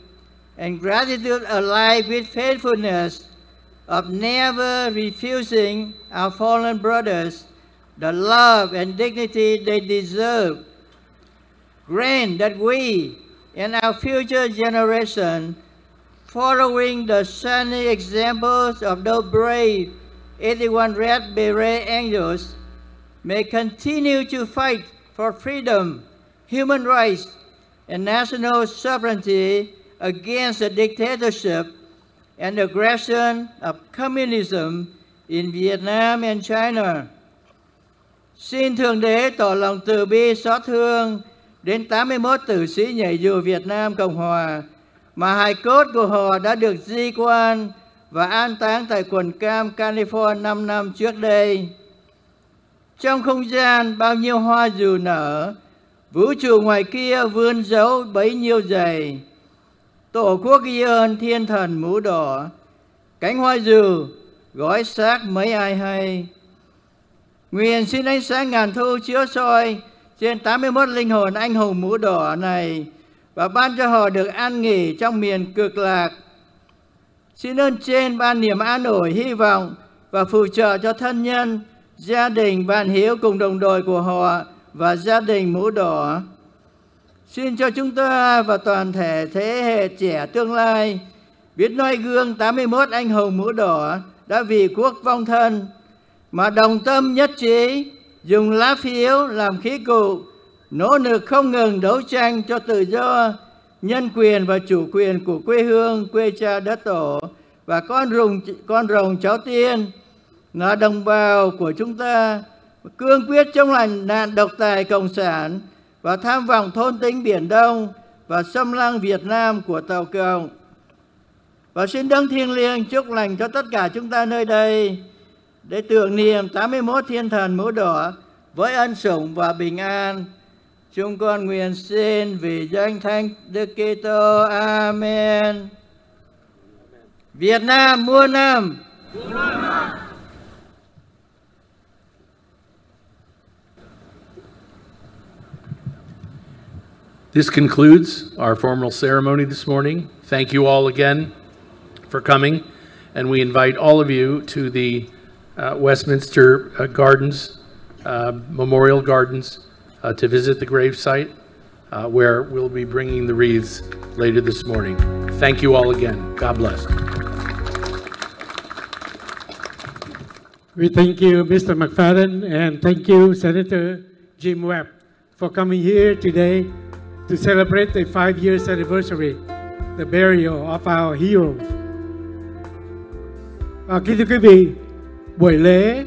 and gratitude alive with faithfulness of never refusing our fallen brothers the love and dignity they deserve. Grant that we and our future generation, following the shining examples of those brave 81 Red Beret Angels, may continue to fight for freedom, human rights, and national sovereignty against the dictatorship and aggression of communism in Vietnam and China. Xin Thượng Đế tỏ lòng từ bi xót thương đến 81 tử sĩ nhảy dù Việt Nam Cộng Hòa mà hài cốt của họ đã được di quan và an táng tại quận Cam, California 5 năm trước đây. Trong không gian bao nhiêu hoa dù nở, vũ trụ ngoài kia vươn dấu bấy nhiêu dày. Tổ quốc ghi ơn thiên thần mũ đỏ, cánh hoa dù gói xác mấy ai hay. Nguyện xin ánh sáng ngàn thu chiếu soi trên 81 linh hồn anh hùng mũ đỏ này, và ban cho họ được an nghỉ trong miền cực lạc Xin ơn trên ban niềm an ủi, hy vọng và phù trợ cho thân nhân, gia đình, bạn hiếu cùng đồng đội của họ và gia đình mũ đỏ. Xin cho chúng ta và toàn thể thế hệ trẻ tương lai biết noi gương 81 anh hùng mũ đỏ đã vì quốc vong thân, mà đồng tâm nhất trí, dùng lá phiếu làm khí cụ, nỗ lực không ngừng đấu tranh cho tự do, nhân quyền và chủ quyền của quê hương, quê cha đất tổ và con rồng cháu tiên là đồng bào của chúng ta, cương quyết chống lại nạn độc tài cộng sản và tham vọng thôn tính Biển Đông và xâm lăng Việt Nam của Tàu Cộng. Và xin đấng thiêng liêng chúc lành cho tất cả chúng ta nơi đây để tưởng niệm 81 thiên thần mũ đỏ với ân sủng và bình an. Chúng con nguyện xin vì danh Thánh Đức Kitô. Amen. Việt Nam muôn năm. This concludes our formal ceremony this morning. Thank you all again for coming, and we invite all of you to the Westminster Gardens, Memorial Gardens, to visit the gravesite, where we'll be bringing the wreaths later this morning. Thank you all again. God bless. We thank you, Mr. McFadden, and thank you, Senator Jim Webb, for coming here today to celebrate the 5 years anniversary, the burial of our heroes. Kính thưa quý vị, buổi lễ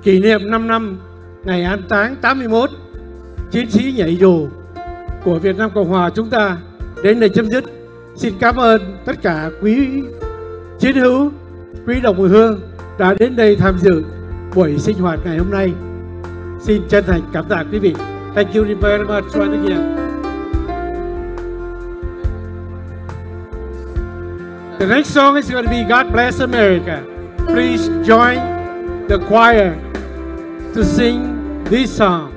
kỷ niệm 5 năm ngày an táng 81 chiến sĩ nhảy dù của Việt Nam Cộng Hòa chúng ta đến đây chấm dứt. Xin cảm ơn tất cả quý chiến hữu, quý đồng hương đã đến đây tham dự buổi sinh hoạt ngày hôm nay. Xin chân thành cảm tạ quý vị. Thank you very much once again. The next song is going to be God Bless America. Please join the choir to sing this song.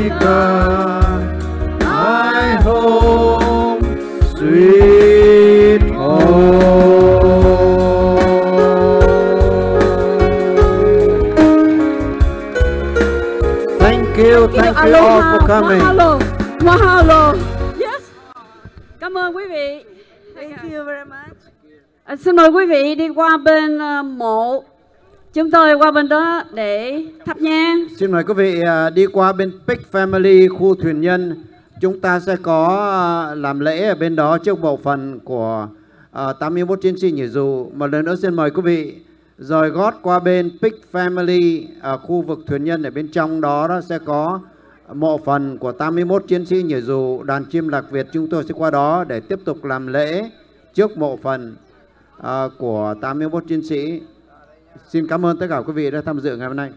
America, my home, sweet home. Thank you all for coming. Mahalo, mahalo. Yes. Cảm ơn quý vị. Thank you very much. Xin mời quý vị đi qua bên mộ. Chúng tôi qua bên đó để thắp nhang. Xin mời quý vị đi qua bên Big Family khu thuyền nhân. Chúng ta sẽ có làm lễ ở bên đó trước bộ phận của 81 chiến sĩ nhảy dù. Một lần nữa xin mời quý vị rời gót qua bên Big Family ở khu vực thuyền nhân, ở bên trong đó sẽ có mộ phần của 81 chiến sĩ nhảy dù đoàn chim lạc Việt. Chúng tôi sẽ qua đó để tiếp tục làm lễ trước mộ phần của 81 chiến sĩ. Xin cảm ơn tất cả quý vị đã tham dự ngày hôm nay.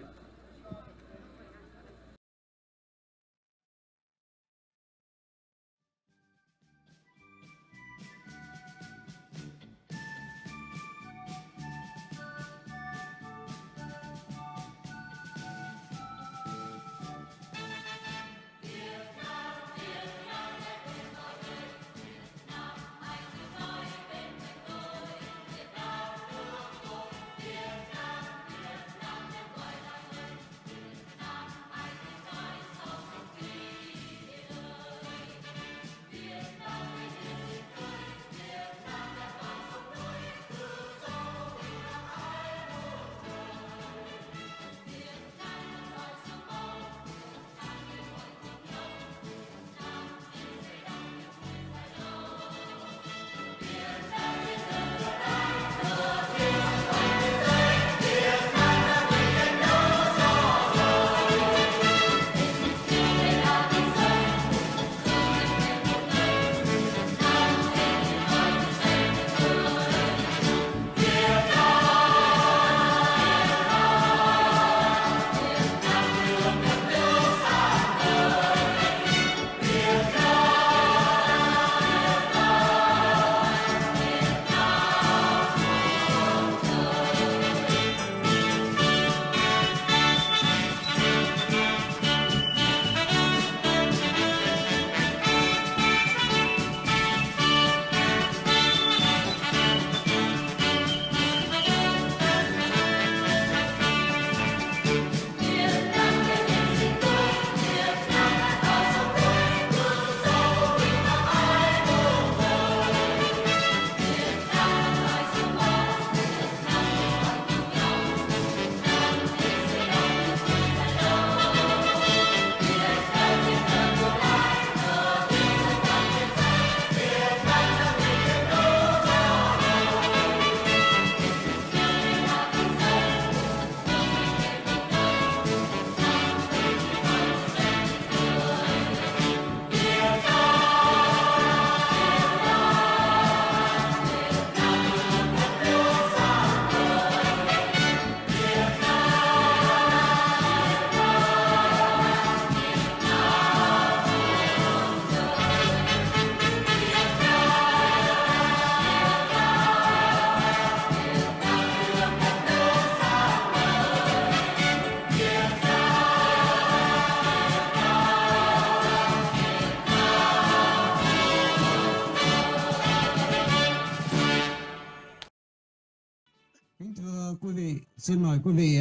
Quý vị, xin mời quý vị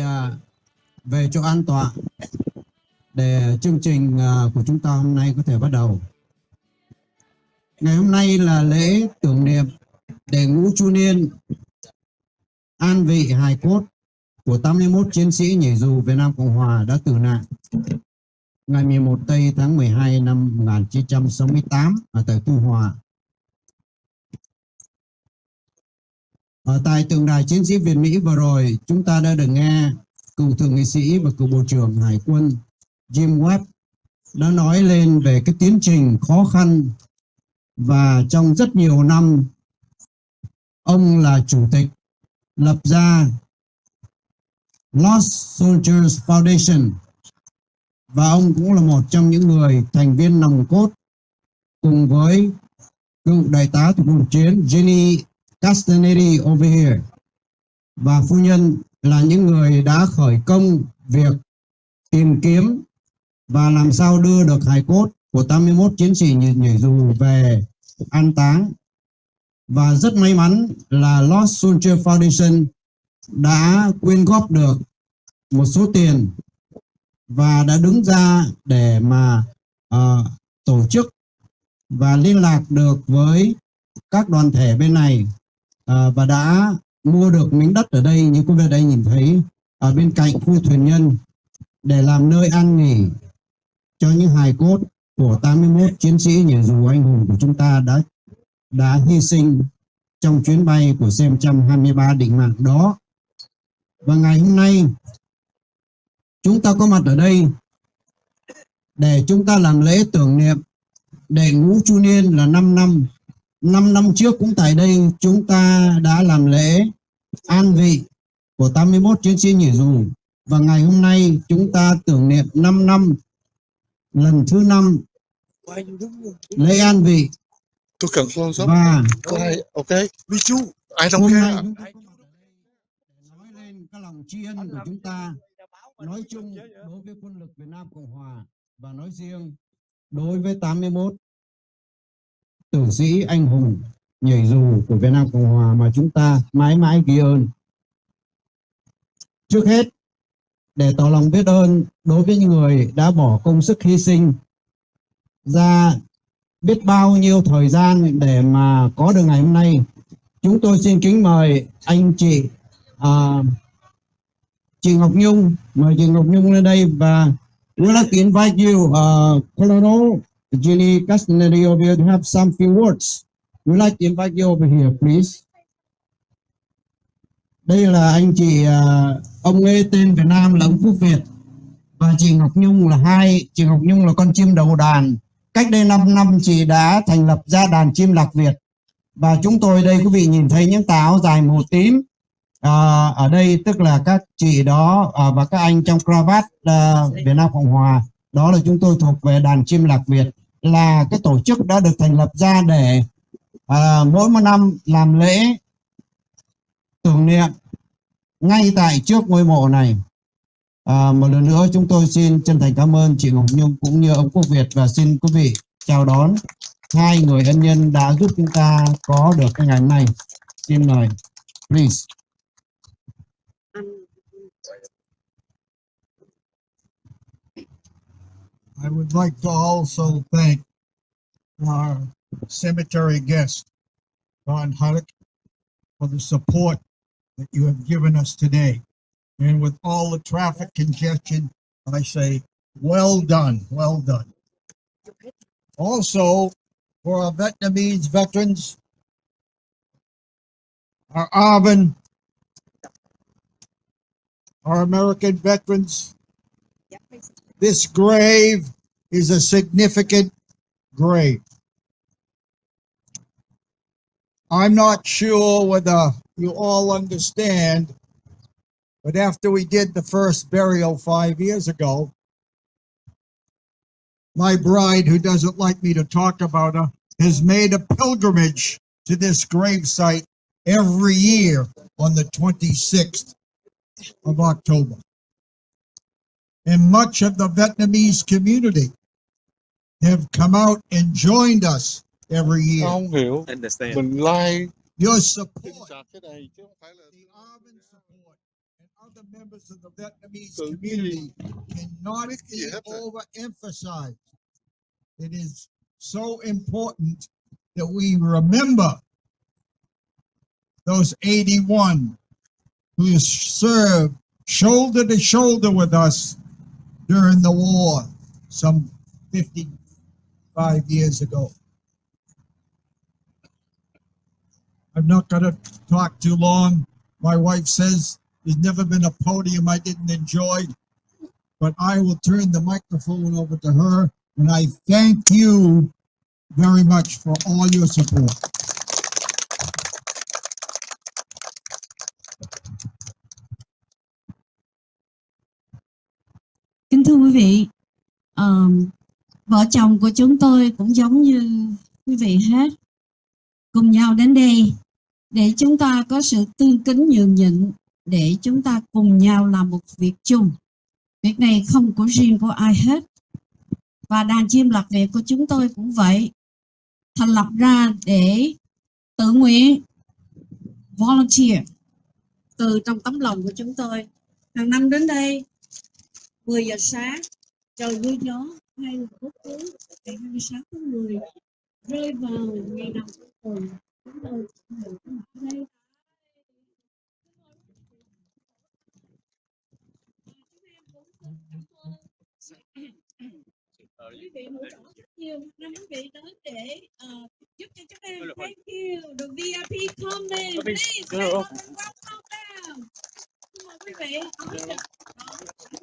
về chỗ an toàn để chương trình của chúng ta hôm nay có thể bắt đầu. Ngày hôm nay là lễ tưởng niệm để ngũ chu niên an vị hài cốt của 81 chiến sĩ nhảy dù Việt Nam Cộng Hòa đã tử nạn ngày 11 tây tháng 12 năm 1968 ở tại Tuy Hòa. Ở tại tượng đài chiến sĩ Việt Mỹ vừa rồi, chúng ta đã được nghe cựu thượng nghị sĩ và cựu bộ trưởng Hải quân Jim Webb đã nói lên về cái tiến trình khó khăn, và trong rất nhiều năm ông là chủ tịch lập ra Lost Soldiers Foundation, và ông cũng là một trong những người thành viên nòng cốt cùng với cựu đại tá thuộc cuộc chiến Jenny Castanedi over here và phu nhân là những người đã khởi công việc tìm kiếm và làm sao đưa được hài cốt của 81 chiến sĩ nhảy dù về an táng. Và rất may mắn là Lost Soldier Foundation đã quyên góp được một số tiền và đã đứng ra để mà tổ chức và liên lạc được với các đoàn thể bên này và đã mua được miếng đất ở đây như quý vị đây nhìn thấy ở bên cạnh khu thuyền nhân để làm nơi an nghỉ cho những hài cốt của 81 chiến sĩ nhảy dù anh hùng của chúng ta đã hy sinh trong chuyến bay của C-123 định mạng đó. Và ngày hôm nay chúng ta có mặt ở đây để chúng ta làm lễ tưởng niệm đệ ngũ chu niên là 5 năm. 5 năm trước cũng tại đây chúng ta đã làm lễ an vị của 81 chiến sĩ nhảy dù. Và ngày hôm nay chúng ta tưởng niệm 5 năm lần thứ 5 lễ an vị. Tôi cần close up. Và ok, me too. I don't care. Nói lên cái lòng tri ân của chúng ta nói chung đối với quân lực Việt Nam Cộng Hòa và nói riêng đối với 81 tử sĩ anh hùng nhảy dù của Việt Nam Cộng Hòa mà chúng ta mãi mãi ghi ơn. Trước hết, để tỏ lòng biết ơn đối với những người đã bỏ công sức hy sinh ra biết bao nhiêu thời gian để mà có được ngày hôm nay, chúng tôi xin kính mời anh chị Ngọc Nhung, mời chị Ngọc Nhung lên đây và we'd like to invite you, Colonel Ginny Castaneda over here to have some few words. We'd like to invite you over here, please. Đây là anh chị, ông ấy tên Việt Nam là ông Quốc Việt và chị Ngọc Nhung là chị Ngọc Nhung là con chim đầu đàn. Cách đây 5 năm chị đã thành lập ra đàn chim lạc Việt. Và chúng tôi đây quý vị nhìn thấy những tà áo dài màu tím ở đây, tức là các chị đó và các anh trong cravat Việt Nam Cộng Hòa. Đó là chúng tôi thuộc về đàn chim lạc Việt, là cái tổ chức đã được thành lập ra để mỗi một năm làm lễ tưởng niệm ngay tại trước ngôi mộ này. Một lần nữa chúng tôi xin chân thành cảm ơn chị Ngọc Nhung cũng như ông Quốc Việt và xin quý vị chào đón hai người ân nhân đã giúp chúng ta có được cái ngày hôm nay. Xin mời, please. I would like to also thank our cemetery guest, Ron Huddock, for the support that you have given us today. And with all the traffic congestion, I say, well done, well done. Also, for our Vietnamese veterans, our ARVN, our American veterans, this grave is a significant grave. I'm not sure whether you all understand, but after we did the first burial 5 years ago, my bride, who doesn't like me to talk about her, has made a pilgrimage to this gravesite every year on the 26th of October. And much of the Vietnamese community have come out and joined us every year. Không hiểu. Mình like your support, the ARVN support, and other members of the Vietnamese community cannot be overemphasized. It is so important that we remember those 81 who served shoulder to shoulder with us during the war some 55 years ago. I'm not going to talk too long. My wife says there's never been a podium I didn't enjoy, but I will turn the microphone over to her, and I thank you very much for all your support. Kính thưa quý vị, vợ chồng của chúng tôi cũng giống như quý vị hết, cùng nhau đến đây để chúng ta có sự tương kính nhường nhịn, để chúng ta cùng nhau làm một việc chung. Việc này không của riêng của ai hết, Và đàn chiêm lạc Việt của chúng tôi cũng vậy, thành lập ra để tự nguyện, volunteer, từ trong tấm lòng của chúng tôi. Hàng năm đến đây 10 giờ sáng, trời mưa gió hay là bất cứ ngày 26 tháng 10 rơi vào ngày nào cuối cùng, chúng tôi cũng đều có mặt ở đây. Quý vị hỗ trợ rất nhiều, năm quý vị đến để giúp cho chúng em. Thank you. The VIP comment, please. Welcome down. Xin mời quý vị.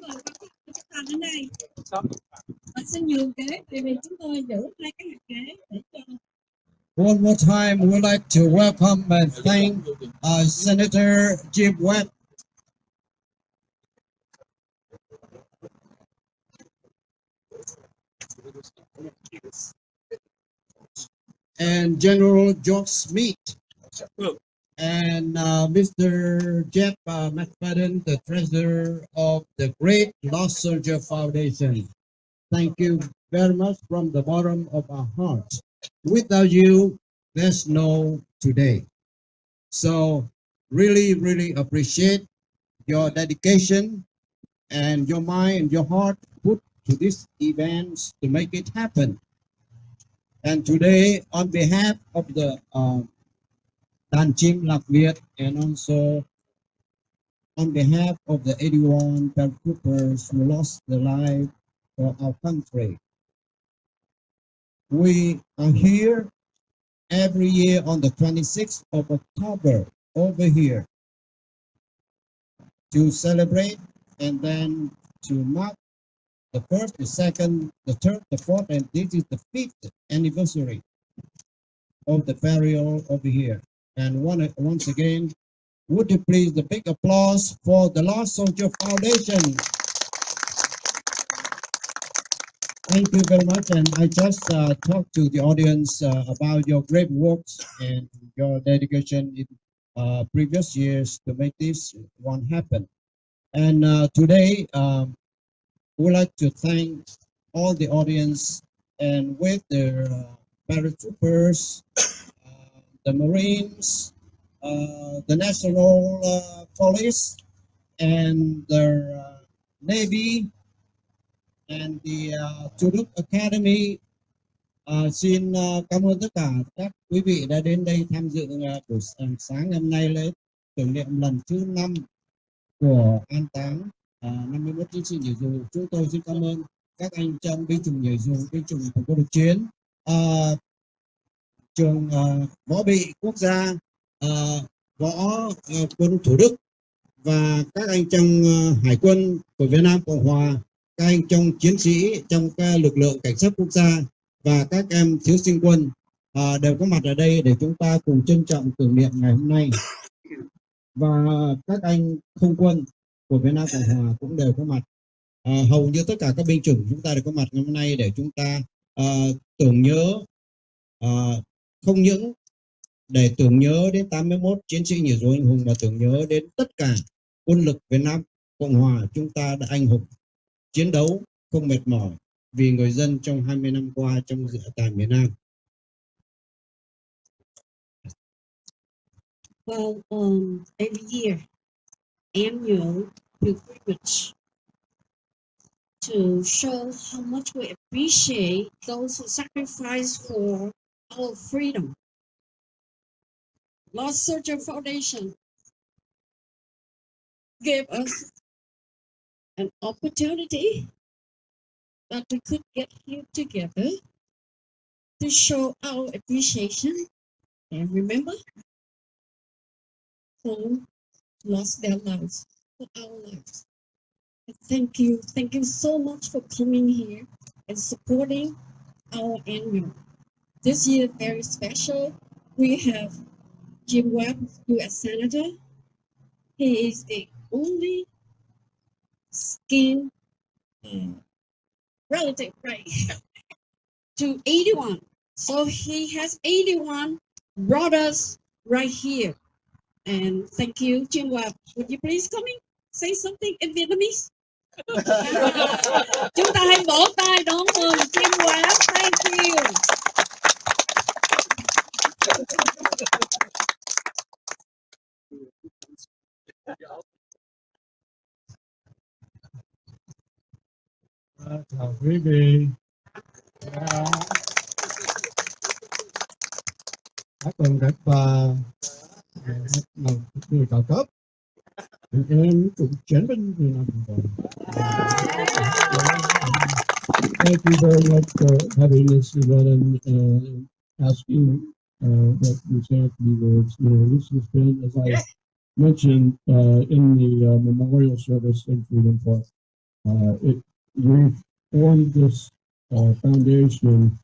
Mời chúng ta đến đây. Và xin nhường ghế vì chúng tôi giữ hai cái hạt ghế để cho. One more time, we would like to welcome and thank Senator Jim Webb. And General George Smith and Mr. Jeff McFadden, the treasurer of the Great Lost Soldier Foundation. Thank you very much from the bottom of our hearts. Without you, there's no today. So really, really appreciate your dedication and your mind and your heart put to this event to make it happen. And today, on behalf of the Đàn Chim Lạc Việt and also on behalf of the 81 paratroopers who lost their life for our country, we are here every year on the 26th of October over here to celebrate and then to mark the first, the second, the third, the fourth, and this is the 5th anniversary of the burial over here. And once again, would you please the big applause for the Lost Soldier Foundation. Thank you very much. And I just talked to the audience about your great works and your dedication in previous years to make this one happen. And today, we'd like to thank all the audience and with their paratroopers, the Marines, the National Police, and their Navy, and the Tuduk Academy. Xin cảm ơn tất cả các quý vị đã đến đây tham dự buổi sáng hôm nay lễ tưởng niệm lần thứ 5 của an táng 51 chiến sĩ nhảy dù. Chúng tôi xin cảm ơn các anh trong binh chủng nhảy dù, binh chủng của quân đội chiến, trường võ bị quốc gia, võ quân Thủ Đức, và các anh trong hải quân của Việt Nam Cộng Hòa, các anh trong chiến sĩ trong lực lượng cảnh sát quốc gia và các em thiếu sinh quân đều có mặt ở đây để chúng ta cùng trân trọng tưởng niệm ngày hôm nay. Và các anh không quân của Việt Nam Cộng Hòa cũng đều có mặt. Hầu như tất cả các binh chủng chúng ta đều có mặt ngày hôm nay để chúng ta tưởng nhớ, không những để tưởng nhớ đến 81 chiến sĩ nhảy dù anh hùng, mà tưởng nhớ đến tất cả quân lực Việt Nam Cộng Hòa chúng ta đã anh hùng chiến đấu không mệt mỏi vì người dân trong 20 năm qua trong tại miền Nam. Well, every year, annual pilgrimage to show how much we appreciate those who sacrifice for our freedom. Lost Soldier Foundation gave us an opportunity that we could get here together to show our appreciation and remember who lost their lives for our lives. Thank you so much for coming here and supporting our annual. This year very special. We have Jim Webb, U.S. Senator. He is the only skin relative, right, to 81. So he has 81 brothers right here. And thank you, Jim Webb. Would you please come in, say something in Vietnamese? Chúng ta hãy vỗ tay đón mừng Jim Webb. Thank you. Chào quý vị. Các bạn các bà người cao cấp, em cũng chén bên Việt Nam rồi. Thank you very much for having this event and asking that you say a few words. This has been, as I mentioned in the memorial service in Freedom Park, we formed this foundation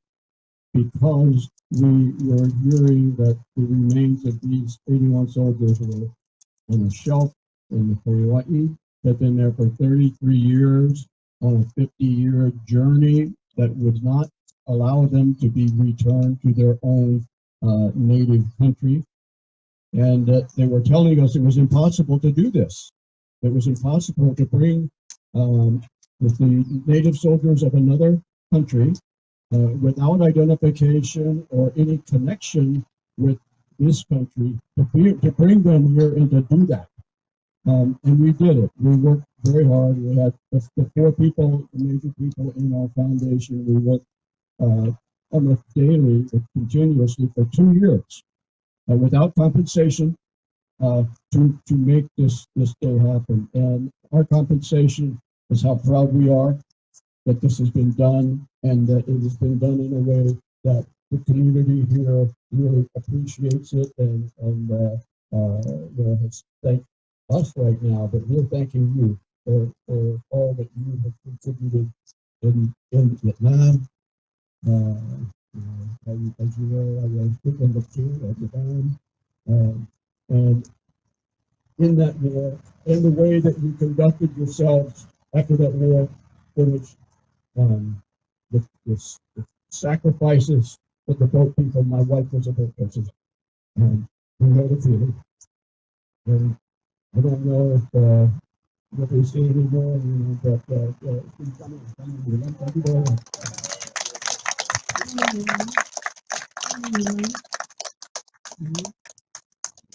because we were hearing that the remains of these 81 soldiers were on a shelf in Hawaii, had been there for 33 years on a 50-year journey that would not allow them to be returned to their own native country. And they were telling us it was impossible to do this. It was impossible to bring the native soldiers of another country without identification or any connection with this country to bring them here and to do that. And we did it. We worked very hard. We had the 4 people, the major people in our foundation. We worked almost daily, continuously for 2 years without compensation to make this day happen. And our compensation is how proud we are that this has been done, and that it has been done in a way that the community here really appreciates it and has thanked us right now, but we're thanking you for all that you have contributed in Vietnam. As you know, I was in the team at Vietnam, and in that war, and the way that you conducted yourselves after that war finished, the sacrifices of the boat people. My wife was a boat person, and we know the feeling. And I don't know if what they say anymore, but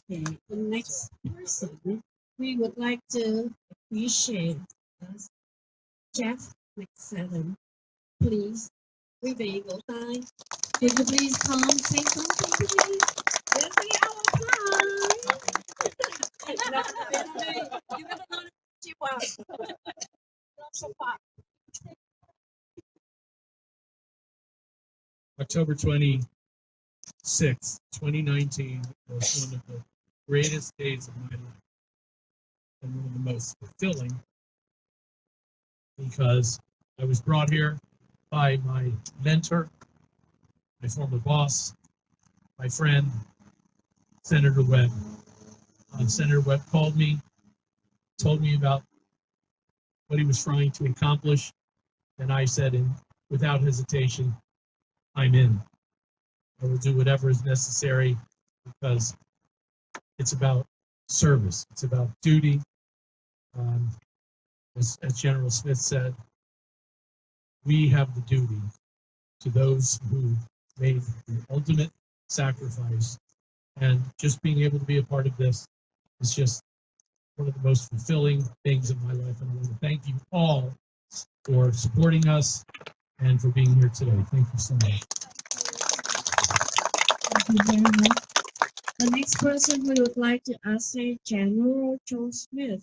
Okay, the next person we would like to appreciate is Jeff McFadden. Please, quý vị vỗ tay. Could you please come say something to me? Yes, we are You're gonna know she was. Not so far. October 26th, 2019 was one of the greatest days of my life and one of the most fulfilling, because I was brought here by my mentor, my former boss, my friend, Senator Webb. Senator Webb called me, told me about what he was trying to accomplish, and I said, without hesitation, I'm in. I will do whatever is necessary, because it's about service. It's about duty. As General Smith said, we have the duty to those who made the ultimate sacrifice. And just being able to be a part of this is just one of the most fulfilling things in my life. And I want to thank you all for supporting us and for being here today. Thank you so much. Thank you very much. The next person we would like to ask is General Joe Smith.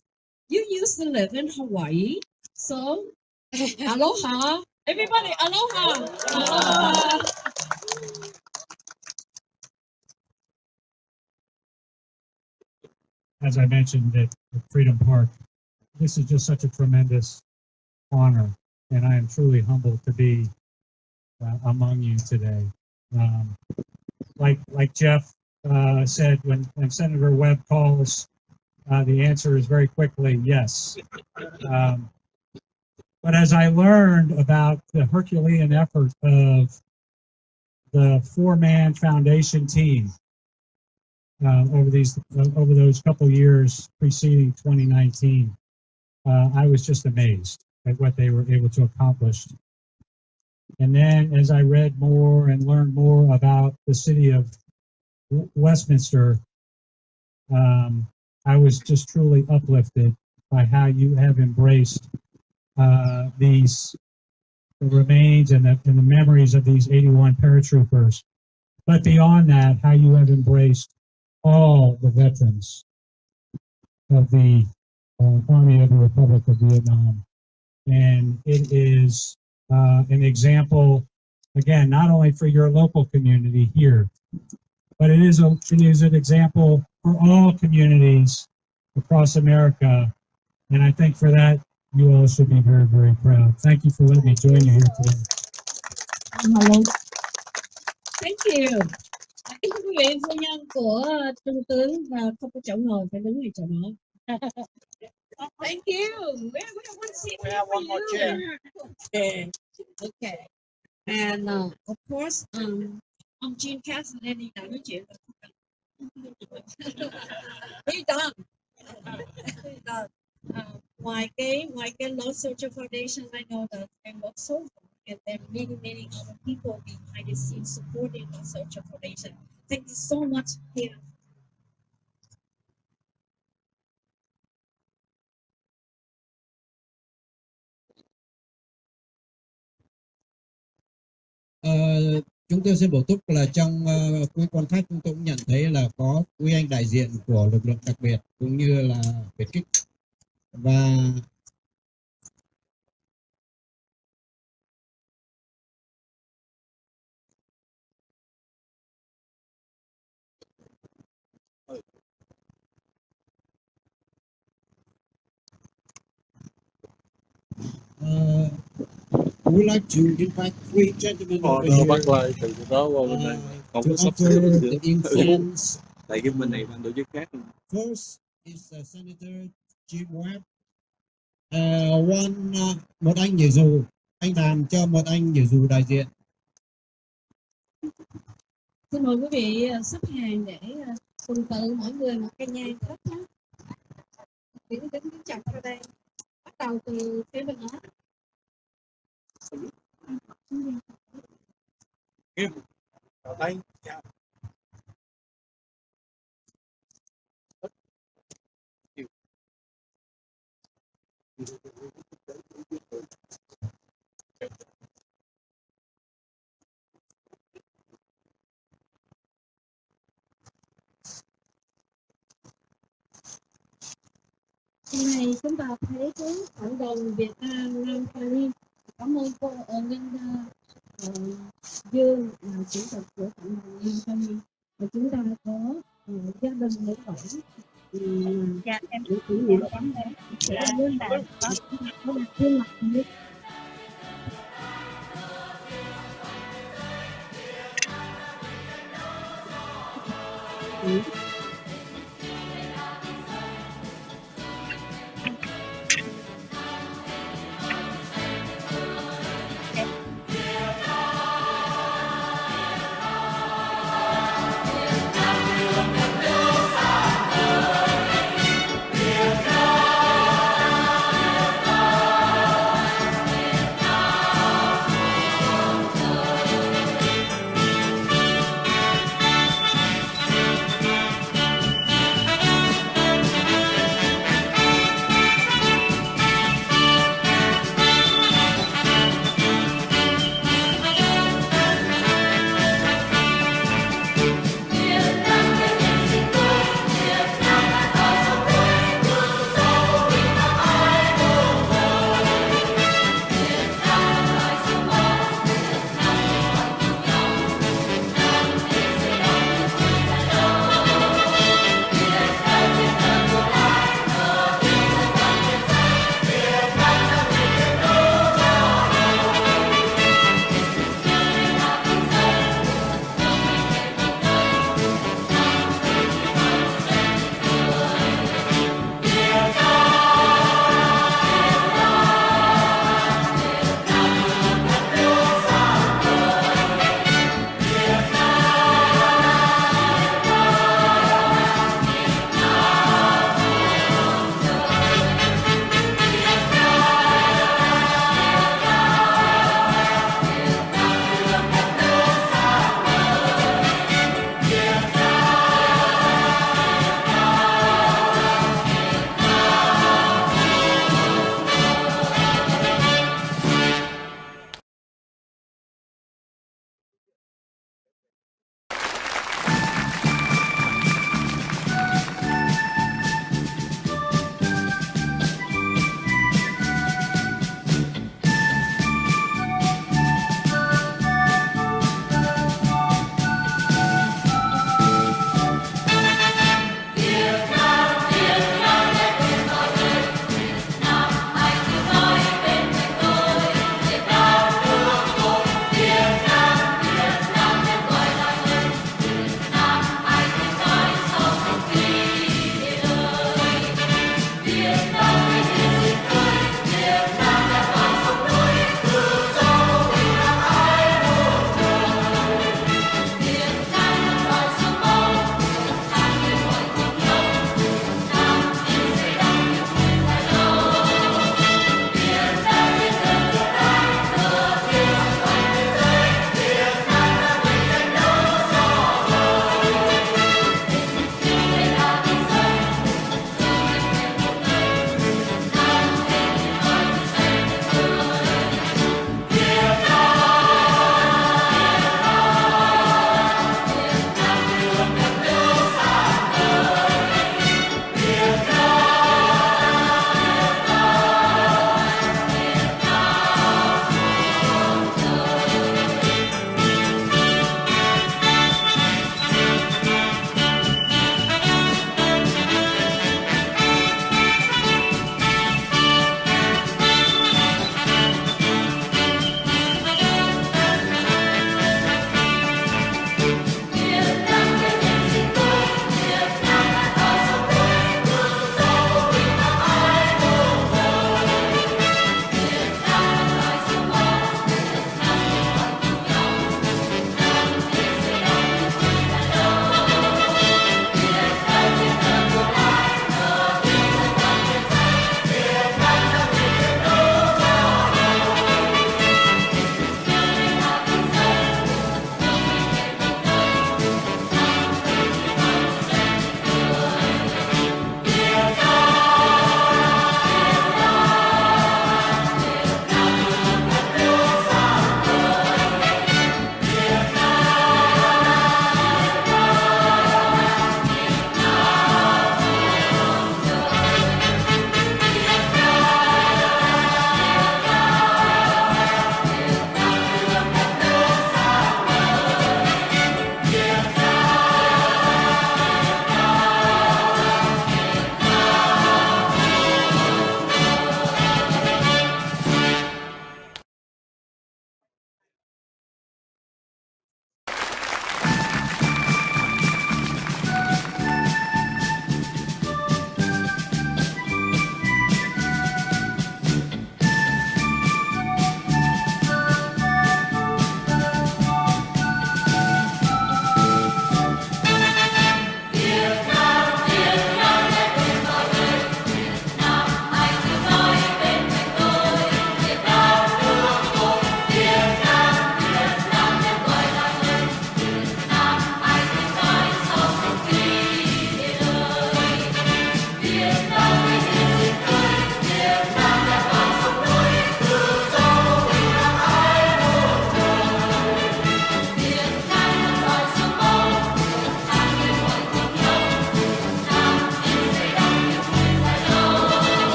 You used to live in Hawaii, so aloha. Everybody, aloha. Aloha. As I mentioned at Freedom Park, this is just such a tremendous honor, and I am truly humbled to be among you today. Like Jeff said, when Senator Webb calls, the answer is very quickly yes. But as I learned about the Herculean effort of the 4-man foundation team over those couple years preceding 2019, I was just amazed at what they were able to accomplish. And then as I read more and learned more about the city of Westminster, I was just truly uplifted by how you have embraced the remains and the memories of these 81 paratroopers. But beyond that, how you have embraced all the veterans of the Army of the Republic of Vietnam. And it is an example, again, not only for your local community here, but it is an example for all communities across America. And I think for that, you all should be very, very proud. Thank you for letting me join you here today. Hello. Thank you. Kính thưa quý vị, phu nhân của Trung tướng và không có chỗ ngồi, phải đứng ngay chỗ đó. Thank you. We have one more chair. Okay. Okay. And of course, ông Jean Cassidy đi nói chuyện. He done. He done. Ngoài cái Lost Soldier Foundation, I know that they work so hard, and there are many other people behind the scenes supporting Lost Soldier Foundation. Thank you so much here. Chúng tôi xin bổ túc là trong quý quan khách chúng tôi cũng nhận thấy là có quý anh đại diện của lực lượng đặc biệt cũng như là biệt kích và we'd like to invite three gentlemen over here bắt lại từ đó qua bên đây. Không có sắp xếp được. Tại cái bên này ban tổ chức khác. First is Senator Jim Webb. Một anh nhảy dù, anh đàn cho một anh nhảy dù đại diện. Xin mời quý vị xếp hàng để tuần tự mỗi người một cây nhang thắp nhé. Kính chào qua đây. Bắt đầu từ phía bên đó. Tay. Hôm nay chúng ta thấy cái cộng đồng Việt Nam Nam Cali. Cảm ơn cô Nhân Dương là chủ tịch của cộng đồng Nam Cali. Và chúng ta có gia đình nữ quản. Dạ em chủ nhiệm cảm ơn. Dạ luôn là có một thiên mặt nhất.